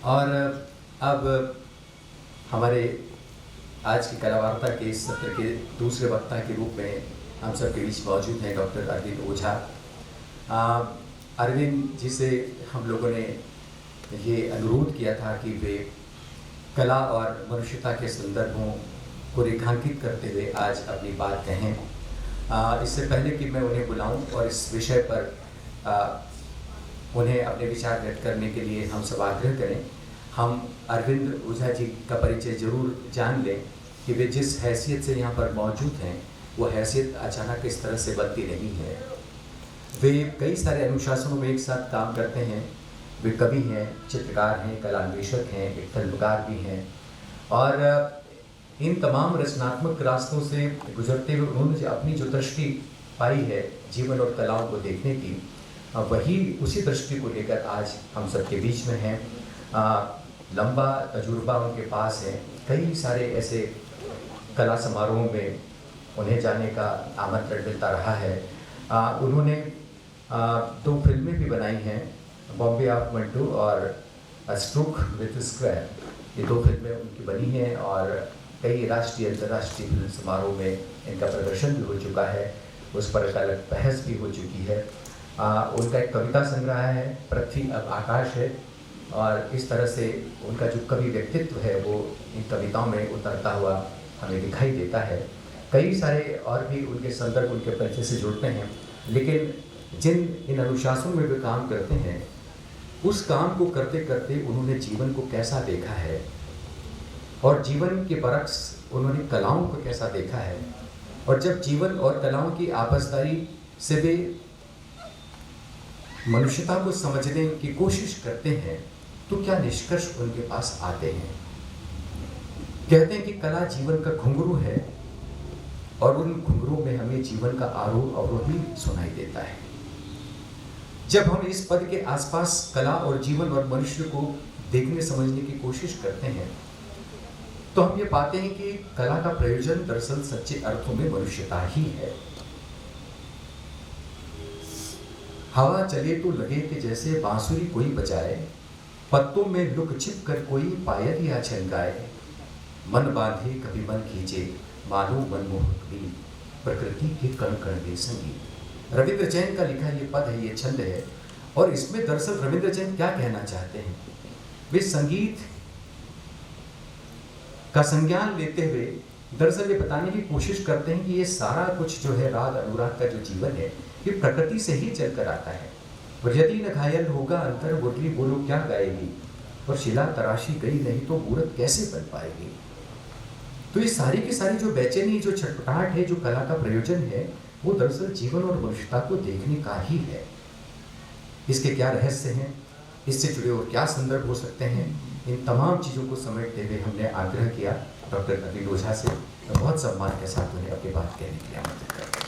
और अब हमारे आज की कला वार्ता के इस सत्र के दूसरे वक्ता के रूप में हम सबके बीच मौजूद हैं डॉक्टर अरविंद ओझा। अरविंद जी से हम लोगों ने ये अनुरोध किया था कि वे कला और मनुष्यता के संदर्भों को रेखांकित करते हुए आज अपनी बात कहें। इससे पहले कि मैं उन्हें बुलाऊं और इस विषय पर उन्हें अपने विचार व्यक्त करने के लिए हम सब आग्रह करें, हम अरविंद ओझा जी का परिचय जरूर जान लें कि वे जिस हैसियत से यहाँ पर मौजूद हैं वो हैसियत अचानक इस तरह से बनती नहीं है। वे कई सारे अनुशासनों में एक साथ काम करते हैं। वे कवि हैं, चित्रकार हैं, कलान्वेषक हैं, एक फिल्मकार भी हैं और इन तमाम रचनात्मक रास्तों से गुजरते हुए उन्होंने अपनी जो दृष्टि पाई है जीवन और कलाओं को देखने की, वही उसी दृष्टि को लेकर आज हम सबके बीच में हैं। लंबा तजुर्बा उनके पास है, कई सारे ऐसे कला समारोहों में उन्हें जाने का आमंत्रण मिलता रहा है। उन्होंने 2 फिल्में भी बनाई हैं, बॉम्बे ऑफ मंटू और स्ट्रोक विद स्क्वायर। ये 2 फिल्में उनकी बनी हैं और कई राष्ट्रीय अंतर्राष्ट्रीय फिल्म समारोह में इनका प्रदर्शन भी हो चुका है, उस पर एक अलग बहस भी हो चुकी है। उनका एक कविता संग्रह है, पृथ्वी अब आकाश है, और इस तरह से उनका जो कवि व्यक्तित्व है वो इन कविताओं में उतरता हुआ हमें दिखाई देता है। कई सारे और भी उनके संदर्भ उनके परिचय से जुड़ते हैं, लेकिन जिन इन अनुशासनों में वे काम करते हैं उस काम को करते करते उन्होंने जीवन को कैसा देखा है और जीवन के बरक्स उन्होंने कलाओं को कैसा देखा है, और जब जीवन और कलाओं की आपसदारी से वे मनुष्यता को समझने की कोशिश करते हैं तो क्या निष्कर्ष उनके पास आते हैं। कहते हैं कि कला जीवन का घुंघरू है और उन घुंघरू में हमें जीवन का आरोह अवरोह ही सुनाई देता है। जब हम इस पद के आसपास कला और जीवन और मनुष्य को देखने समझने की कोशिश करते हैं तो हम ये पाते हैं कि कला का प्रयोजन दरअसल सच्चे अर्थों में मनुष्यता ही है। हवा चले तो लगे कि जैसे बांसुरी कोई बजाए, पत्तों में लुक छिप कर कोई पायल या छनकाए, मन बांधे कभी मन खींचे मानो मनमोहक भी प्रकृति के कण कण में संगीत। रविंद्र जैन का लिखा ये पद है, ये छंद है, और इसमें दरअसल रविंद्र जैन क्या कहना चाहते हैं। वे संगीत का संज्ञान लेते हुए दरअसल ये बताने की कोशिश करते हैं कि ये सारा कुछ जो है राग अनुराग का जो जीवन है ये प्रकृति से ही चलकर आता है। यदि न घायल होगा अंतर मुरली बोलो क्या गाएगी, और शिला तराशी गई नहीं तो मूर्त कैसे बन पाएगी। तो ये सारी की सारी जो बेचैनी, जो छटपटाहट है, जो कला का प्रयोजन है, वो दरअसल जीवन और मनुष्यता को देखने का ही है। इसके क्या रहस्य हैं, इससे जुड़े और क्या संदर्भ हो सकते हैं, इन तमाम चीज़ों को समेटते हुए हमने आग्रह किया डॉक्टर अरविंद ओझा से। तो बहुत सम्मान के साथ उन्हें अपनी बात कहने के लिए आमंत्रित करते हैं।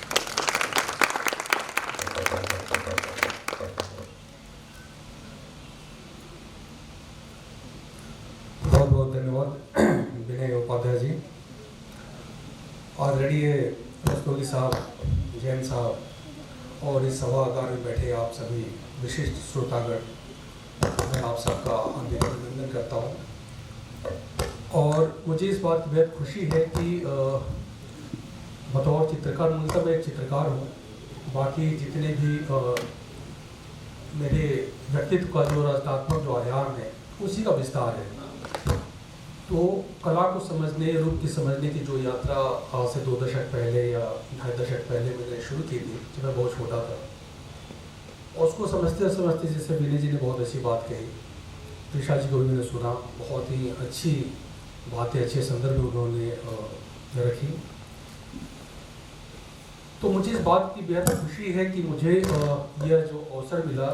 बहुत बहुत धन्यवाद विनय उपाध्याय जी। ऑलरेडी ये रस्तोगी साहब, जैन साहब और इस सभागार में बैठे आप सभी विशिष्ट श्रोतागण, मैं आप सबका हार्दिक अभिनंदन करता हूँ। और मुझे इस बात की बेहद खुशी है कि बतौर चित्रकार, मूलतः मैं एक चित्रकार हूँ, बाकी जितने भी मेरे व्यक्तित्व का जो रचनात्मक जो आयाम है उसी का विस्तार है। तो कला को समझने, रूप की समझने की जो यात्रा आज से 2 दशक पहले या 2.5 दशक पहले मैंने शुरू की थी जब मैं बहुत छोटा था, और उसको समझते समझते जैसे विनय जी ने बहुत अच्छी बात कही, त्रिशा जी को भी मैंने सुना, बहुत ही अच्छी बातें अच्छे संदर्भ में उन्होंने रखी। तो मुझे इस बात की बेहद खुशी है कि मुझे यह जो अवसर मिला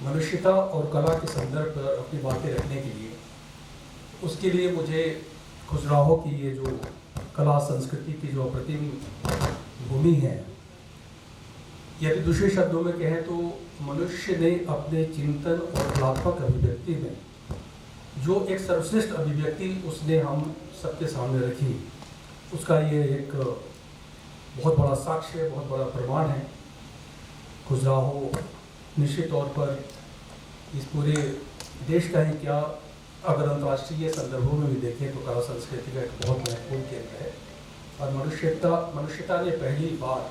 मनुष्यता और कला के संदर्भ पर अपनी बातें रखने के लिए, उसके लिए मुझे खजुराहो की ये जो कला संस्कृति की जो अप्रतिम भूमि है, यदि दूसरे शब्दों में कहें तो मनुष्य ने अपने चिंतन और कलात्मक अभिव्यक्ति में जो एक सर्वश्रेष्ठ अभिव्यक्ति उसने हम सबके सामने रखी, उसका ये एक बहुत बड़ा साक्ष्य, बहुत बड़ा प्रमाण है। खजुराहो निश्चित तौर पर इस पूरे देश का ही क्या, अगर अंतर्राष्ट्रीय संदर्भों में भी देखें तो कला संस्कृति का एक बहुत महत्वपूर्ण केंद्र है। और मनुष्यता ने पहली बार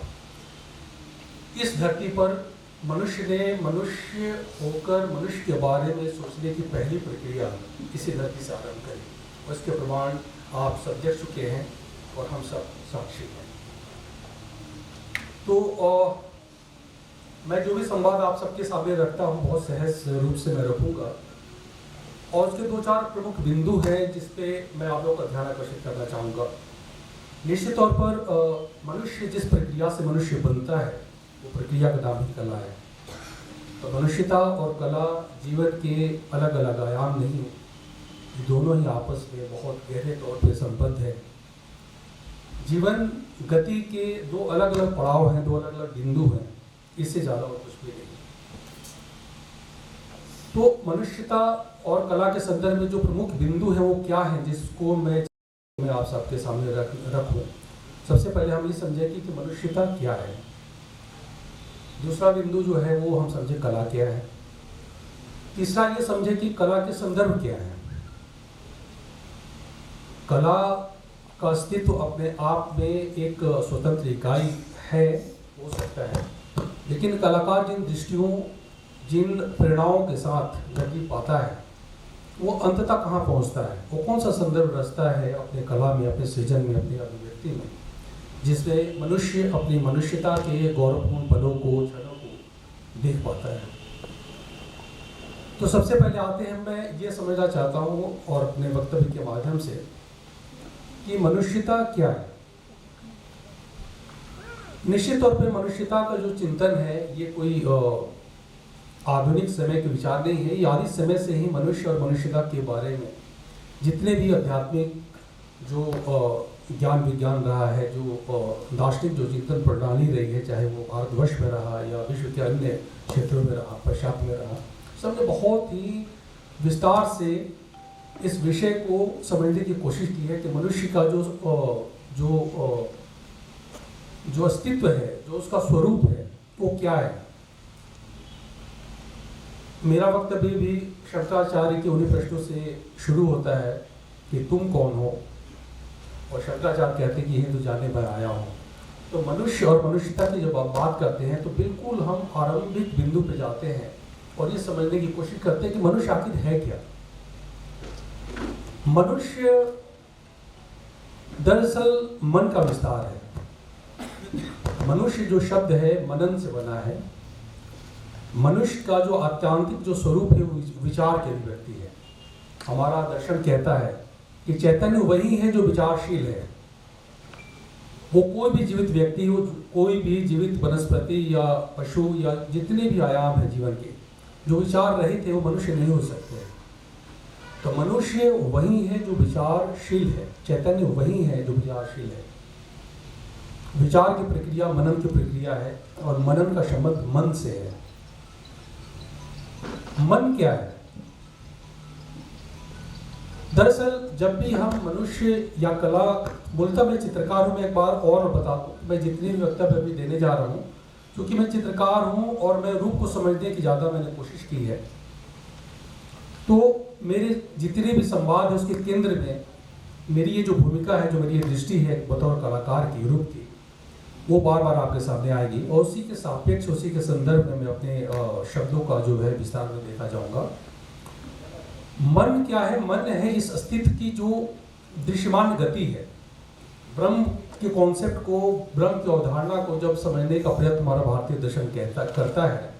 इस धरती पर मनुष्य होकर मनुष्य के बारे में सोचने की पहली प्रक्रिया इसी धरती से आरंभ करी। और इसके प्रमाण आप सब देख चुके हैं और हम सब साक्षी हैं। तो मैं जो भी संवाद आप सबके सामने रखता हूँ बहुत सहज रूप से मैं रखूँगा, और उसके 2-4 प्रमुख बिंदु हैं जिस पे मैं आप लोगों का ध्यान आकर्षित करना चाहूँगा। निश्चित तौर पर मनुष्य जिस प्रक्रिया से मनुष्य बनता है वो प्रक्रिया का नाम ही कला है। तो मनुष्यता और कला जीवन के अलग अलग आयाम नहीं, ये दोनों ही आपस में बहुत गहरे तौर पे संबद्ध है। जीवन गति के 2 अलग अलग पड़ाव हैं, 2 अलग अलग बिंदु हैं, इससे ज़्यादा और कुछ भी नहीं। तो मनुष्यता और कला के संदर्भ में जो प्रमुख बिंदु हैं वो क्या हैं जिसको मैं आप सबके सामने रखूं। सबसे पहले हम ये समझें कि मनुष्यता क्या है। दूसरा बिंदु जो है वो हम समझे कला क्या है। तीसरा ये समझे कि कला के संदर्भ क्या है। कला का अस्तित्व अपने आप में एक स्वतंत्र इकाई है, हो सकता है, लेकिन कलाकार जिन दृष्टियों जिन प्रेरणाओं के साथ जब पाता है वो अंततः कहाँ पहुँचता है, वो कौन सा संदर्भ रचता है अपने कला में, अपने सृजन में, अपनी अभिव्यक्ति में, जिसमें मनुष्य अपनी मनुष्यता के गौरवपूर्ण पलों को, क्षणों को देख पाता है। तो सबसे पहले आते हैं, मैं ये समझना चाहता हूँ और अपने वक्तव्य के माध्यम से कि मनुष्यता क्या है। निश्चित तौर पे मनुष्यता का जो चिंतन है ये कोई आधुनिक समय के विचार नहीं है। ये आदि समय से ही मनुष्य और मनुष्यता के बारे में जितने भी आध्यात्मिक जो ज्ञान विज्ञान रहा है, जो दार्शनिक जो चिंतन प्रणाली रही है, चाहे वो भारतवर्ष में रहा या विश्व के अन्य क्षेत्रों में रहा, पश्चात में रहा, सबने बहुत ही विस्तार से इस विषय को समझने की कोशिश की है कि मनुष्य का जो अस्तित्व है, जो उसका स्वरूप है, वो क्या है। मेरा वक्तव्य भी शंकराचार्य के उन्हीं प्रश्नों से शुरू होता है कि तुम कौन हो, और शंकराचार्य कहते हैं कि यही तो जानने पर आया हूँ। तो मनुष्य और मनुष्यता की जब आप बात करते हैं तो बिल्कुल हम आरंभिक बिंदु पे जाते हैं और ये समझने की कोशिश करते हैं कि मनुष्य आखिर है क्या। मनुष्य दरअसल मन का विस्तार है। मनुष्य जो शब्द है मनन से बना है। मनुष्य का जो आत्यांतिक जो स्वरूप है वो विचार की अभिव्यक्ति है। हमारा दर्शन कहता है कि चैतन्य वही है जो विचारशील है। वो कोई भी जीवित व्यक्ति हो, कोई भी जीवित वनस्पति या पशु या जितने भी आयाम है जीवन के, जो विचार रहित है वो मनुष्य नहीं हो सकते। तो मनुष्य वही है जो विचारशील है, चैतन्य वही है जो विचारशील है। विचार की प्रक्रिया मनन की प्रक्रिया है और मनन का संबंध मन से है। मन क्या है? दरअसल जब भी हम मनुष्य या कला, बोलता मैं चित्रकार हूं, मैं एक बार और बता दूं, मैं जितनी भी वक्तव्य अभी देने जा रहा हूं, क्योंकि मैं चित्रकार हूं और मैं रूप को समझने की ज़्यादा मैंने कोशिश की है, तो मेरे जितने भी संवाद है उसके केंद्र में मेरी ये जो भूमिका है, जो मेरी ये दृष्टि है बतौर कलाकार की, रूप की, वो बार बार आपके सामने आएगी और उसी के सापेक्ष, उसी के संदर्भ में मैं अपने शब्दों का जो है विस्तार में देखा जाऊंगा। मन क्या है? मन है इस अस्तित्व की जो दृश्यमान गति है। ब्रह्म के कॉन्सेप्ट को, ब्रह्म की अवधारणा को जब समझने का प्रयत्न हमारा भारतीय दर्शन करता है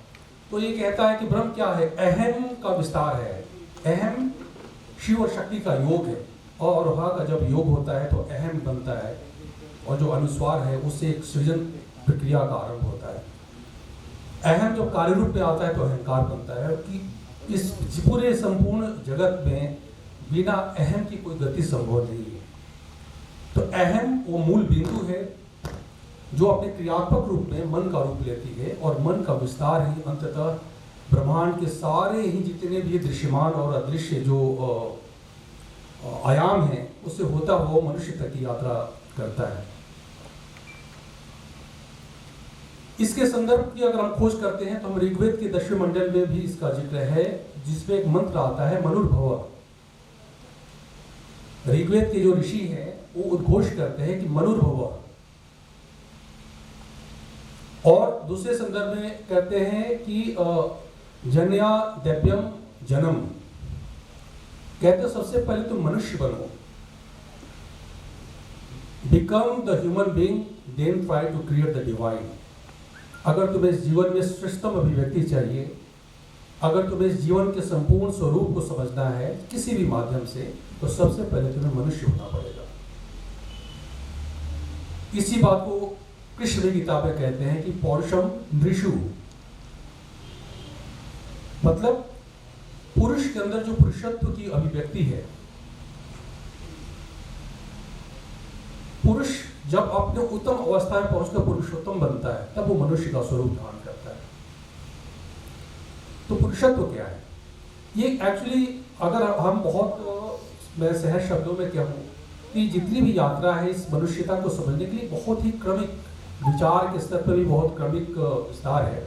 तो ये कहता है कि ब्रह्म क्या है? अहम का विस्तार है। अहम शिव और शक्ति का योग है और वहाँ का जब योग होता है तो अहम बनता है और जो अनुस्वार है उससे एक सृजन प्रक्रिया का आरंभ होता है। अहम जब कार्य रूप में आता है तो अहंकार बनता है कि इस पूरे संपूर्ण जगत में बिना अहम की कोई गति संभव नहीं है। तो अहम वो मूल बिंदु है जो अपने क्रियात्मक रूप में मन का रूप लेती है और मन का विस्तार ही अंततः ब्रह्मांड के सारे ही जितने भी दृश्यमान और अदृश्य जो आयाम हैं उससे होता हुआ मनुष्य तक की यात्रा करता है। इसके संदर्भ की अगर हम खोज करते हैं तो हम ऋग्वेद के 10वें मंडल में भी इसका जिक्र है, जिसमें एक मंत्र आता है मनुर्भव। ऋग्वेद के जो ऋषि हैं वो उद्घोष करते हैं कि मनुर्भव, और दूसरे संदर्भ में कहते हैं कि जन्या दैव्यम जन्म, कहते हैं सबसे पहले तुम मनुष्य बनो, become the human being, then try to create the divine. अगर तुम्हें इस जीवन में श्रेष्ठतम अभिव्यक्ति चाहिए, अगर तुम्हें इस जीवन के संपूर्ण स्वरूप को समझना है किसी भी माध्यम से, तो सबसे पहले तुम्हें मनुष्य होना पड़ेगा। इसी बात को कृष्ण भी गीता में कहते हैं कि पौरुषम नृषु, मतलब पुरुष के अंदर जो पुरुषत्व की अभिव्यक्ति है, पुरुष जब अपने उत्तम अवस्था में पहुंचकर पुरुषोत्तम बनता है, तब वो मनुष्य का स्वरूप धारण करता है। तो पुरुषत्व क्या है? ये एक्चुअली अगर हम बहुत, मैं सहज शब्दों में कहूँ कि जितनी भी यात्रा है इस मनुष्यता को समझने के लिए बहुत ही क्रमिक, विचार के स्तर पर भी बहुत क्रमिक विस्तार है।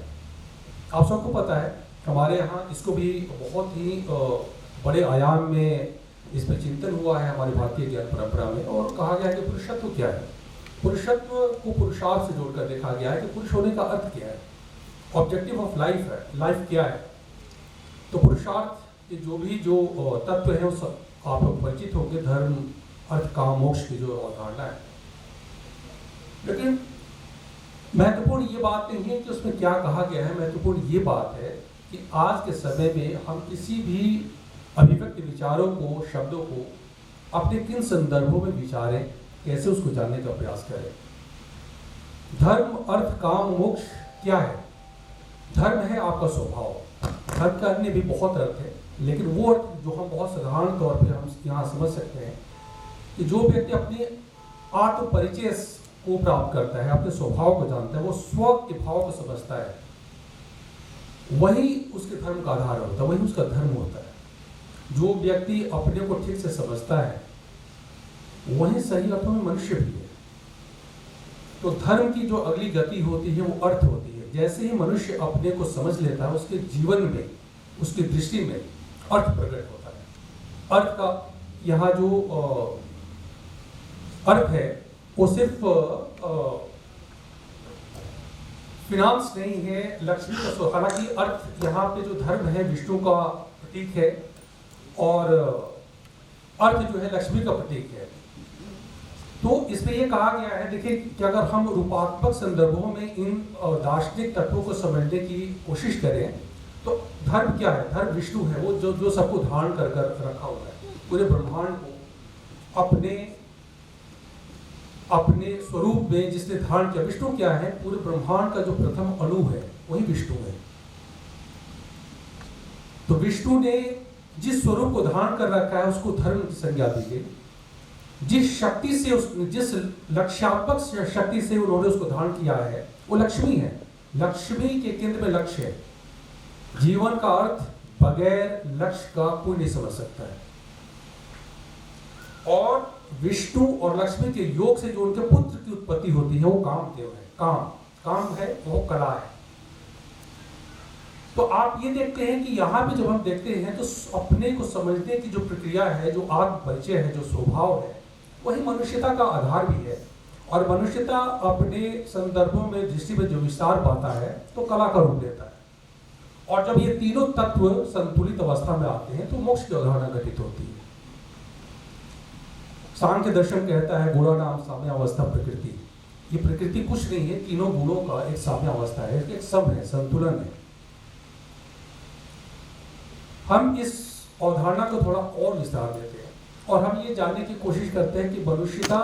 आप सबको पता है हमारे यहाँ इसको भी बहुत ही बड़े आयाम में इस पर चिंतन हुआ है हमारी भारतीय ज्ञान परंपरा में, और कहा गया कि पुरुषत्व क्या है। पुरुषत्व को पुरुषार्थ से जोड़कर देखा गया है कि पुरुष होने का अर्थ क्या है, ऑब्जेक्टिव ऑफ लाइफ है, लाइफ क्या है। तो पुरुषार्थ के जो भी जो तत्व है उस आप लोग परिचित होंगे, धर्म अर्थ काम मोक्ष की जो अवधारणा है। लेकिन महत्वपूर्ण ये बात नहीं है कि उसमें क्या कहा गया है, महत्वपूर्ण ये बात है कि आज के समय में हम किसी भी अभिव्यक्ति विचारों को, शब्दों को अपने किन संदर्भों में विचारें, कैसे उसको जानने का प्रयास करें। धर्म अर्थ काम मोक्ष क्या है? धर्म है आपका स्वभाव। धर्म का अन्य भी बहुत अर्थ है, लेकिन वो अर्थ जो हम बहुत साधारण तौर पर हम यहाँ समझ सकते हैं कि जो व्यक्ति अपने आत्म परिचय को प्राप्त करता है, अपने स्वभाव को जानता है, वो स्व के भाव को समझता है, वही उसके धर्म का आधार होता है, वही उसका धर्म होता है। जो व्यक्ति अपने को ठीक से समझता है वही सही अर्थों में मनुष्य भी है। तो धर्म की जो अगली गति होती है वो अर्थ होती है। जैसे ही मनुष्य अपने को समझ लेता है, उसके जीवन में, उसकी दृष्टि में अर्थ प्रकट होता है। अर्थ का यहाँ जो अर्थ है वो सिर्फ फिनांस नहीं है, लक्ष्मी का स्वरूप। हालांकि अर्थ यहाँ पे जो धर्म है विष्णु का प्रतीक है, और अर्थ जो है लक्ष्मी का प्रतीक है। तो इसमें ये कहा गया है, देखिए कि अगर हम रूपात्मक संदर्भों में इन दार्शनिक तत्वों को समझने की कोशिश करें तो धर्म क्या है? धर्म विष्णु है, वो जो सबको धारण कर रखा हुआ है, पूरे ब्रह्मांड को अपने स्वरूप में जिसने धारण किया। विष्णु क्या है? पूरे ब्रह्मांड का जो प्रथम अणु है वही विष्णु है। तो विष्णु ने जिस स्वरूप को धारण कर रखा है उसको धर्म की संज्ञा दी गई। जिस शक्ति से जिस लक्ष्यात्मक शक्ति से उन्होंने उसको धारण किया है वो लक्ष्मी है। लक्ष्मी के केंद्र में लक्ष्य है। जीवन का अर्थ बगैर लक्ष्य का कोई नहीं समझ सकता है। और विष्णु और लक्ष्मी के योग से जो उनके पुत्र की उत्पत्ति होती है वो कामदेव है। काम है, वो कला है। तो आप ये देखते हैं कि यहाँ पे जब हम देखते हैं तो अपने को समझने की जो प्रक्रिया है, जो आत्म परिचय है, जो स्वभाव है, वही मनुष्यता का आधार भी है। और मनुष्यता अपने संदर्भों में दृष्टि में जो विस्तार पाता है तो कला का रूप लेता है। और जब ये तीनों तत्व संतुलित अवस्था में आते हैं तो मोक्ष की अवधारणा घटित होती है। सांख्य दर्शन कहता है गुणा नाम साम्यावस्था प्रकृति। ये प्रकृति कुछ नहीं है, तीनों गुणों का एक साम्यावस्था है, एक सम है, संतुलन है। हम इस अवधारणा को थोड़ा और विस्तार देते हैं और हम ये जानने की कोशिश करते हैं कि मनुष्यता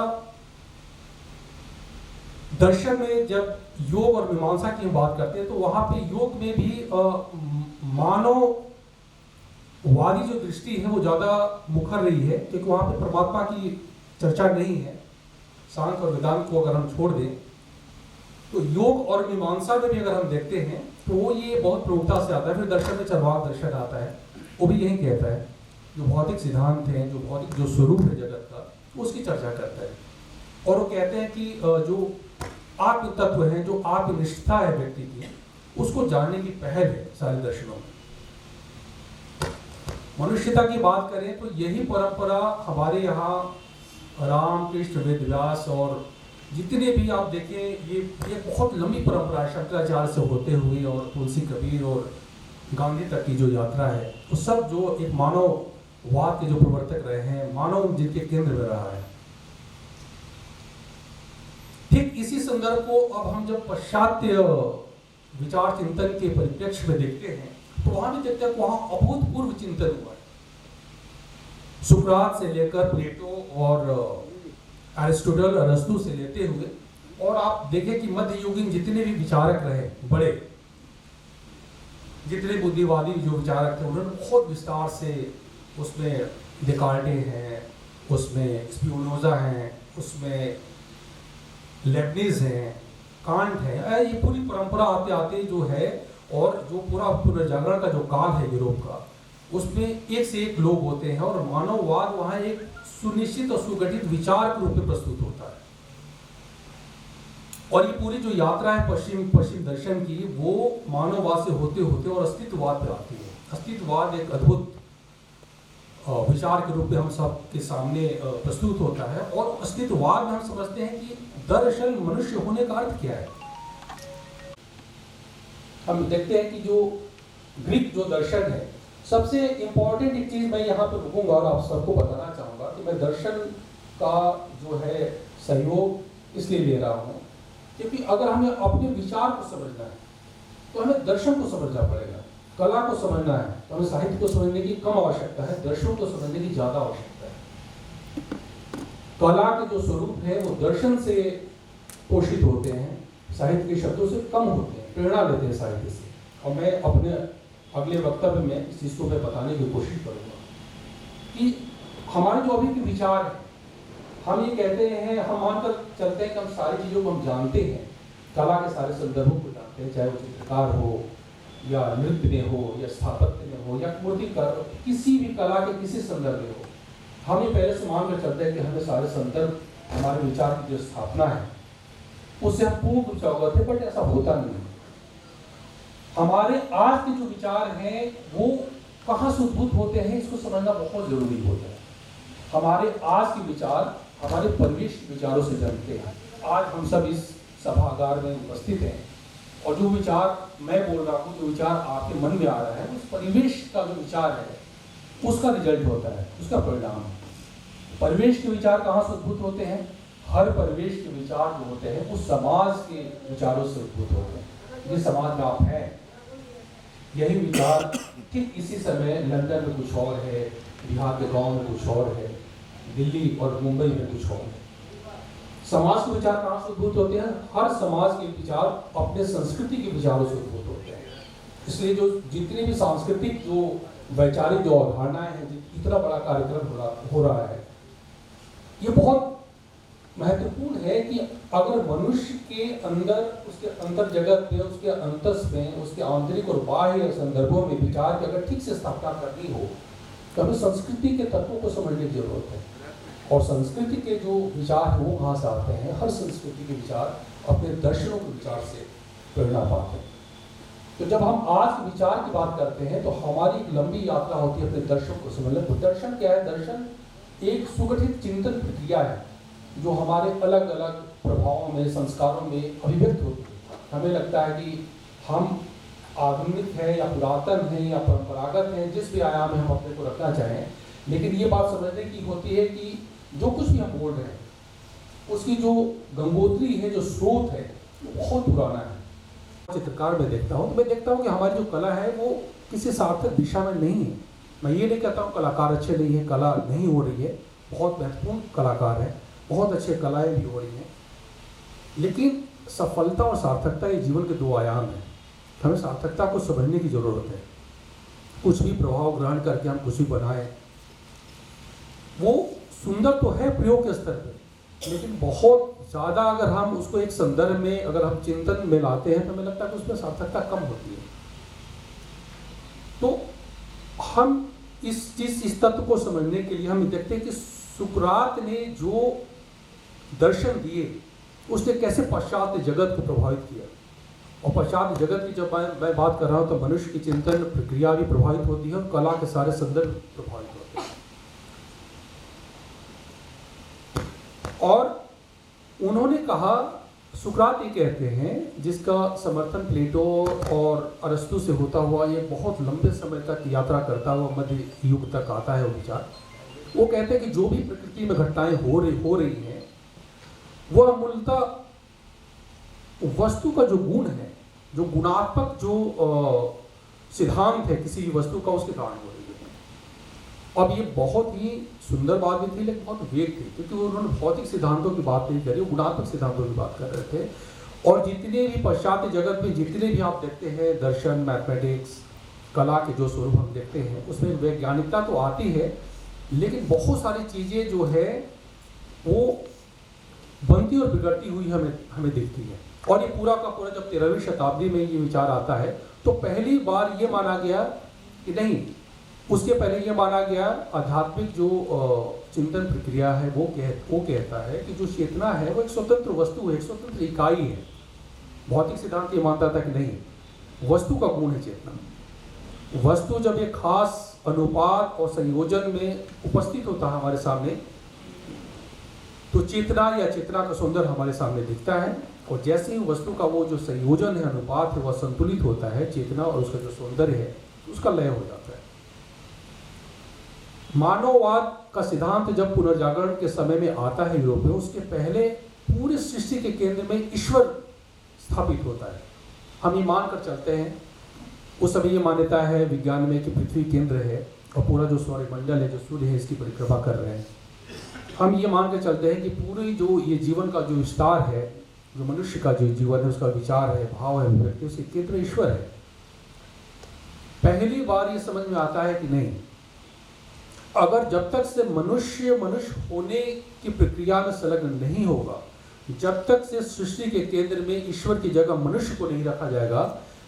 दर्शन में जब योग और मीमांसा की हम बात करते हैं तो वहां पे योग में भी मानववादी जो दृष्टि है वो ज्यादा मुखर रही है, क्योंकि वहां पे परमात्मा की चर्चा नहीं है। सांख्य और वेदांत को अगर हम छोड़ दें तो योग और मीमांसा में भी अगर हम देखते हैं तो वो ये बहुत प्रमुखता से आता है। फिर दर्शन में चरवाक दर्शन आता है, वो भी यही कहता है जो भौतिक सिद्धांत हैं, जो भौतिक जो स्वरूप है जगत का, उसकी चर्चा करता है। और वो कहते हैं कि जो आत्म तत्व है, जो आत्मनिष्ठा है व्यक्ति की, उसको जानने की पहल है सारे दर्शनों में। मनुष्यता की बात करें तो यही परंपरा हमारे यहाँ राम कृष्ण वेदव्यास और जितने भी आप देखें, ये बहुत लंबी परंपरा है, शंकराचार्य से होते हुए और तुलसी कबीर और गांधी तक की जो यात्रा है, वो सब जो एक मानववाद के जो प्रवर्तक रहे हैं, मानव जिनके केंद्र में रहा है। ठीक इसी संदर्भ को अब हम जब पाश्चात्य विचार चिंतन के परिप्रेक्ष्य में देखते हैं तो वहां भी देखते हैं वहां अभूतपूर्व चिंतन हुआ है। सुकरात से लेकर प्लेटो और एरिस्टोटल अरस्तु से लेते हुए, और आप देखें कि मध्ययुगीन जितने भी विचारक रहे बड़े, जितने बुद्धिवादी जो विचारक थे, उन्होंने बहुत विस्तार से, उसमें डेकार्टे हैं, उसमें स्पिनोजा हैं, उसमें लेबनिज हैं, कांट है, ये पूरी परंपरा आते आते जो है, और जो पूरा पुनर्जागरण का जो काल है यूरोप का, उसमें एक से एक लोग होते हैं और मानववाद वहाँ एक सुनिश्चित और सुगठित विचार के रूप में प्रस्तुत होता है। और ये पूरी जो यात्रा है पश्चिम दर्शन की, वो मानववाद से होते होते और अस्तित्ववाद पे आती है। अस्तित्ववाद एक अद्भुत विचार के रूप में हम सब के सामने प्रस्तुत होता है, और अस्तित्ववाद में हम समझते हैं कि दरअसल मनुष्य होने का अर्थ क्या है। हम देखते हैं कि जो ग्रीक जो दर्शन है, सबसे इंपॉर्टेंट एक चीज मैं यहाँ पे रुकूंगा और आप सबको बताना चाहूंगा कि मैं दर्शन का जो है सहयोग इसलिए ले रहा हूँ क्योंकि अगर हमें अपने विचार को समझना है तो हमें दर्शन को समझना पड़ेगा। कला को समझना है तो हमें साहित्य को समझने की कम आवश्यकता है, दर्शन को समझने की ज्यादा आवश्यकता है। कला के जो स्वरूप है वो दर्शन से पोषित होते हैं, साहित्य के शब्दों से कम होते हैं, प्रेरणा लेते हैं साहित्य से। और मैं अपने अगले वक्तव्य में इस चीज को मैं बताने की कोशिश करूंगा कि हमारे जो अभी के विचार है, हम ये कहते हैं, हम मानकर चलते हैं कि हम सारी चीजों को हम जानते हैं, कला के सारे संदर्भों को जानते हैं, चाहे वो चित्रकार हो या नृत्य में हो या स्थापत्य में हो या मूर्तिकार, किसी भी कला के किसी संदर्भ में हो, हम ये पहले से मानकर चलते हैं कि हमें सारे संदर्भ, हमारे विचार की जो स्थापना है उससे हम पूर्ण रूप से अवगत है, बट ऐसा होता नहीं है। हमारे आज के जो विचार हैं वो कहाँ से उद्भूत होते हैं, इसको समझना बहुत जरूरी होता है। हमारे आज के विचार हमारे परिवेश के विचारों से जन्मते हैं। आज हम सब इस सभागार में उपस्थित हैं और जो विचार मैं बोल रहा हूँ, जो विचार आपके मन में आ रहा है, उस परिवेश का जो विचार है उसका रिजल्ट होता है, उसका परिणाम है। परिवेश के विचार कहाँ से उद्भूत होते हैं? हर परिवेश के विचार जो होते हैं वो समाज के विचारों से उद्भूत होते हैं। जिस समाज में आप हैं, यही विचार ठीक इसी समय लंदन में कुछ और है, बिहार के गांव में कुछ और है, दिल्ली और मुंबई में कुछ और है। समाज के विचार कहाँ से उद्भूत होते हैं? हर समाज के विचार अपने संस्कृति के विचारों से उद्भूत होते हैं। इसलिए जो जितनी भी सांस्कृतिक जो वैचारिक जो अवधारणाएं हैं, इतना बड़ा कार्यक्रम हो रहा है, ये बहुत महत्वपूर्ण है कि अगर मनुष्य के अंदर, उसके अंतर जगत में, उसके अंतस में, उसके आंतरिक और बाह्य संदर्भों में विचार की अगर ठीक से स्थापना करनी हो तो हमें संस्कृति के तत्वों को समझने की जरूरत है। और संस्कृति के जो विचार हैं वो कहाँ से आते हैं? हर संस्कृति के विचार अपने दर्शनों के विचार से प्रेरणा पाते हैं। तो जब हम आज के विचार की बात करते हैं तो हमारी एक लंबी यात्रा होती है अपने दर्शन को समझने। तो दर्शन क्या है? दर्शन एक सुगठित चिंतन प्रक्रिया है जो हमारे अलग अलग प्रभावों में, संस्कारों में अभिव्यक्त होती है। हमें लगता है कि हम आधुनिक है या पुरातन है या परंपरागत है, जिस भी आयाम में हम अपने को रखना चाहें, लेकिन ये बात समझने की होती है कि जो कुछ भी हम बोल रहे हैं उसकी जो गंगोत्री है, जो स्रोत है, वो बहुत पुराना है। चित्रकार में देखता हूँ तो मैं देखता हूँ कि हमारी जो कला है वो किसी सार्थक दिशा में नहीं है। मैं ये नहीं कहता हूँ कलाकार अच्छे नहीं है, कला नहीं हो रही है, बहुत महत्वपूर्ण कलाकार है, बहुत अच्छे कलाएं भी हो रही हैं, लेकिन सफलता और सार्थकता ये जीवन के दो आयाम हैं। हमें सार्थकता को समझने की जरूरत है। कुछ भी प्रभाव ग्रहण करके हम कुछ भी बनाएं, वो सुंदर तो है प्रयोग के स्तर पे, लेकिन बहुत ज़्यादा अगर हम उसको एक संदर्भ में, अगर हम चिंतन में लाते हैं तो हमें लगता है कि उसमें सार्थकता कम होती है। तो हम इस तत्व को समझने के लिए हम देखते हैं कि सुकरात ने जो दर्शन दिए उसने कैसे पाश्चात्य जगत को प्रभावित किया। और पाश्चात्य जगत की जब मैं बात कर रहा हूँ तो मनुष्य की चिंतन प्रक्रिया भी प्रभावित होती है और कला के सारे संदर्भ प्रभावित होते हैं। और उन्होंने कहा, सुकरात ये कहते हैं, जिसका समर्थन प्लेटो और अरस्तु से होता हुआ ये बहुत लंबे समय तक यात्रा करता हुआ मध्य युग तक आता है वो विचार। वो कहते हैं कि जो भी प्रकृति में घटनाएं हो रही हैं वह मूलतः वस्तु का जो गुण है, जो गुणात्मक जो सिद्धांत है किसी भी वस्तु का, उसके कारण हो रही है। अब ये बहुत ही सुंदर बात भी थी लेकिन बहुत वेग थी, क्योंकि उन्होंने भौतिक सिद्धांतों की बात नहीं करी, गुणात्मक सिद्धांतों की बात कर रहे थे। और जितने भी पाश्चात्य जगत में जितने भी आप देखते हैं दर्शन, मैथमेटिक्स, कला के जो स्वरूप हम देखते हैं उसमें वैज्ञानिकता तो आती है, लेकिन बहुत सारी चीज़ें जो है वो बनती और बिगड़ती हुई हमें दिखती है। और ये पूरा का पूरा जब 13वीं शताब्दी में ये विचार आता है तो पहली बार ये माना गया कि नहीं, उसके पहले ये माना गया आध्यात्मिक जो चिंतन प्रक्रिया है वो कहता है कि जो चेतना है वो एक स्वतंत्र वस्तु है, एक स्वतंत्र इकाई है। भौतिक सिद्धांत ये मानता था कि नहीं, वस्तु का गुण है चेतना। वस्तु जब एक खास अनुपात और संयोजन में उपस्थित होता है हमारे सामने तो चेतना या चेतना का सौंदर्य हमारे सामने दिखता है। और जैसे ही वस्तु का वो जो संयोजन है, अनुपात है, वह संतुलित होता है, चेतना और उसका जो सौंदर्य है उसका लय हो जाता है। मानववाद का सिद्धांत जब पुनर्जागरण के समय में आता है यूरोप में, उसके पहले पूरे सृष्टि के केंद्र में ईश्वर स्थापित होता है। हम ये मान कर चलते हैं, उस समय ये मान्यता है विज्ञान में कि पृथ्वी केंद्र है और पूरा जो सौरमंडल है, जो सूर्य है, इसकी परिक्रमा कर रहे हैं। हम ये मान कर चलते हैं कि पूरी जो ये जीवन का जो विस्तार है, जो मनुष्य का जो जीवन है, उसका विचार है, भाव है, अभिव्यक्ति, उसके केंद्र ईश्वर है। पहली बार ये समझ में आता है कि नहीं, अगर जब तक से मनुष्य होने की प्रक्रिया में संलग्न नहीं होगा, जब तक से सृष्टि के केंद्र में ईश्वर की जगह मनुष्य को नहीं रखा जाएगा,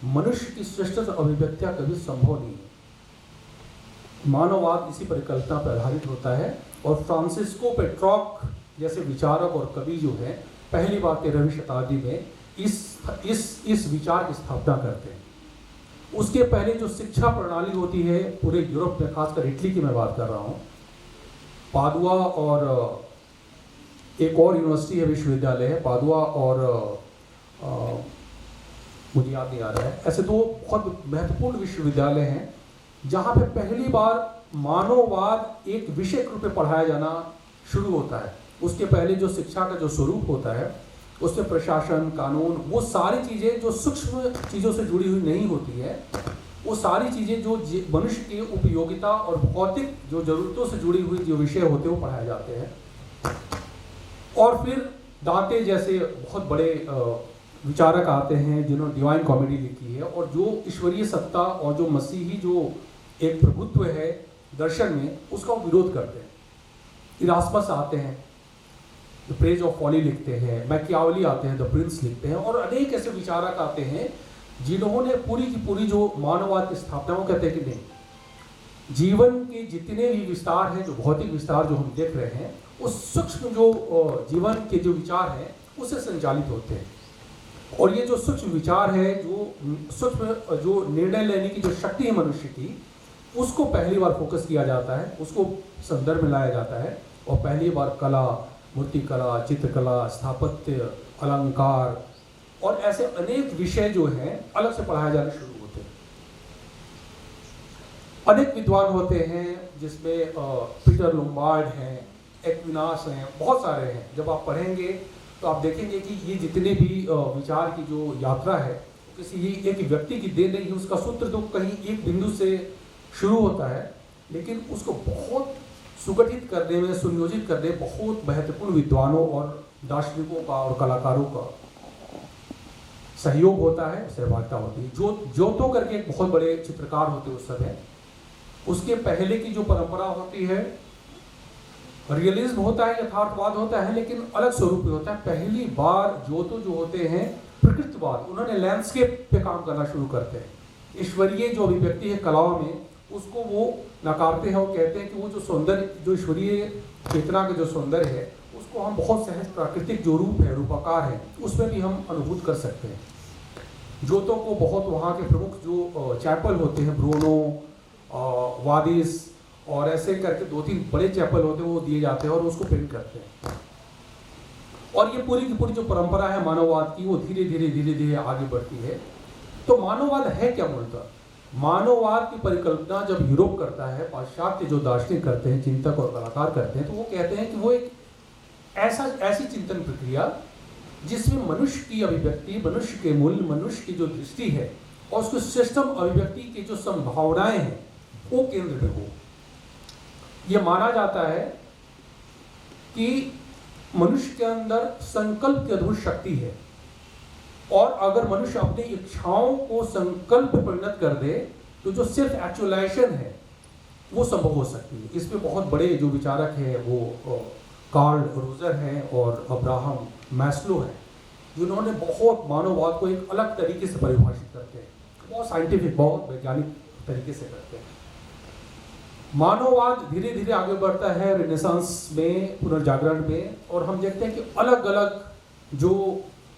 मनुष्य की श्रेष्ठता अभिव्यक्तियां कभी संभव नहीं है। मानववाद इसी परिकल्पना पर आधारित होता है। और फ्रांसिस्को पेट्रॉक जैसे विचारक और कवि जो है पहली बार 13वीं शताब्दी में इस विचार की स्थापना करते हैं। उसके पहले जो शिक्षा प्रणाली होती है पूरे यूरोप में, खासकर इटली की मैं बात कर रहा हूँ, पादुआ और एक और यूनिवर्सिटी है, विश्वविद्यालय है, पादुआ और मुझे याद नहीं आ रहा है, ऐसे दो बहुत महत्वपूर्ण विश्वविद्यालय हैं जहाँ पे पहली बार मानववाद एक विषय रूप में पढ़ाया जाना शुरू होता है। उसके पहले जो शिक्षा का जो स्वरूप होता है उसमें प्रशासन, कानून, वो सारी चीज़ें जो सूक्ष्म चीज़ों से जुड़ी हुई नहीं होती है, वो सारी चीज़ें जो मनुष्य की उपयोगिता और भौतिक जो ज़रूरतों से जुड़ी हुई जो विषय होते हैं वो पढ़ाए जाते हैं। और फिर दांते जैसे बहुत बड़े विचारक आते हैं जिन्होंने डिवाइन कॉमेडी लिखी है और जो ईश्वरीय सत्ता और जो मसीही जो एक प्रभुत्व है दर्शन में, उसका विरोध करते हैं। इरास्मस आते हैं, द प्रेज ऑफ फॉली लिखते हैं, मैकियावली आते हैं, द प्रिंस लिखते हैं, और अनेक ऐसे विचारक आते हैं जिन्होंने पूरी की पूरी जो मानववाद की स्थापना, वो कहते हैं कि नहीं, जीवन के जितने भी विस्तार हैं, जो भौतिक विस्तार जो हम देख रहे हैं, उस सूक्ष्म जो जीवन के जो विचार हैं उससे संचालित होते हैं। और ये जो सूक्ष्म विचार है, जो सूक्ष्म जो निर्णय लेने की जो शक्ति है मनुष्य की, उसको पहली बार फोकस किया जाता है, उसको संदर्भ में लाया जाता है। और पहली बार कला, मूर्तिकला, चित्रकला, स्थापत्य, अलंकार और ऐसे अनेक विषय जो हैं अलग से पढ़ाए जाने शुरू होते हैं। अनेक विद्वान होते हैं जिसमें पीटर लोम्बार्ड हैं, एक्विनास हैं, बहुत सारे हैं। जब आप पढ़ेंगे तो आप देखेंगे कि ये जितने भी विचार की जो यात्रा है किसी एक व्यक्ति की देन नहीं है। उसका सूत्र तो कहीं एक बिंदु से शुरू होता है, लेकिन उसको बहुत सुगठित करने में, सुनियोजित करने में बहुत महत्वपूर्ण विद्वानों और दार्शनिकों का और कलाकारों का सहयोग होता है, सहभागिता होती है। जोतो करके एक बहुत बड़े चित्रकार होते उस समय, उसके पहले की जो परंपरा होती है, रियलिज्म होता है, यथार्थवाद होता है, लेकिन अलग स्वरूप में होता है। पहली बार जोतो जो होते हैं प्रकृतिवाद, उन्होंने लैंडस्केप पे काम करना शुरू करते हैं। ईश्वरीय जो अभिव्यक्ति है कलाओं में, उसको वो नकारते हैं और कहते हैं कि वो जो सौंदर्य, जो ईश्वरीय चेतना का जो सौंदर्य है, उस उसको हम बहुत सहज प्राकृतिक जो रूप है, रूपाकार है, उसमें भी हम अनुभूत कर सकते हैं। ज्योतों को बहुत वहाँ के प्रमुख जो चैपल होते हैं, ब्रूनो, वादिस और ऐसे करके 2-3 बड़े चैपल होते हैं, वो दिए जाते हैं और उसको पेंट करते हैं। और ये पूरी की पूरी जो परंपरा है मानववाद की, वो धीरे धीरे आगे बढ़ती है। तो मानववाद है क्या मूलतः? मानववाद की परिकल्पना जब यूरोप करता है, पाश्चात्य जो दार्शनिक करते हैं, चिंतक और कलाकार करते हैं, तो वो कहते हैं कि वो एक ऐसी चिंतन प्रक्रिया जिसमें मनुष्य की अभिव्यक्ति, मनुष्य के मूल्य, मनुष्य की जो दृष्टि है और उसके सिस्टम अभिव्यक्ति की जो संभावनाएं हैं, वो केंद्र में हो। यह माना जाता है कि मनुष्य के अंदर संकल्प की अद्भुत शक्ति है और अगर मनुष्य अपनी इच्छाओं को संकल्प में परिणत कर दे तो जो सेल्फ एक्चुअलाइजेशन है वो संभव हो सकती है। इसमें बहुत बड़े जो विचारक हैं वो कार्ल रोजर हैं और अब्राहम मैस्लो हैं, जिन्होंने बहुत मानववाद को एक अलग तरीके से परिभाषित करते हैं, बहुत साइंटिफिक, बहुत वैज्ञानिक तरीके से करते हैं। मानववाद धीरे धीरे आगे बढ़ता है रेनेसांस में, पुनर्जागरण में, और हम देखते हैं कि अलग अलग जो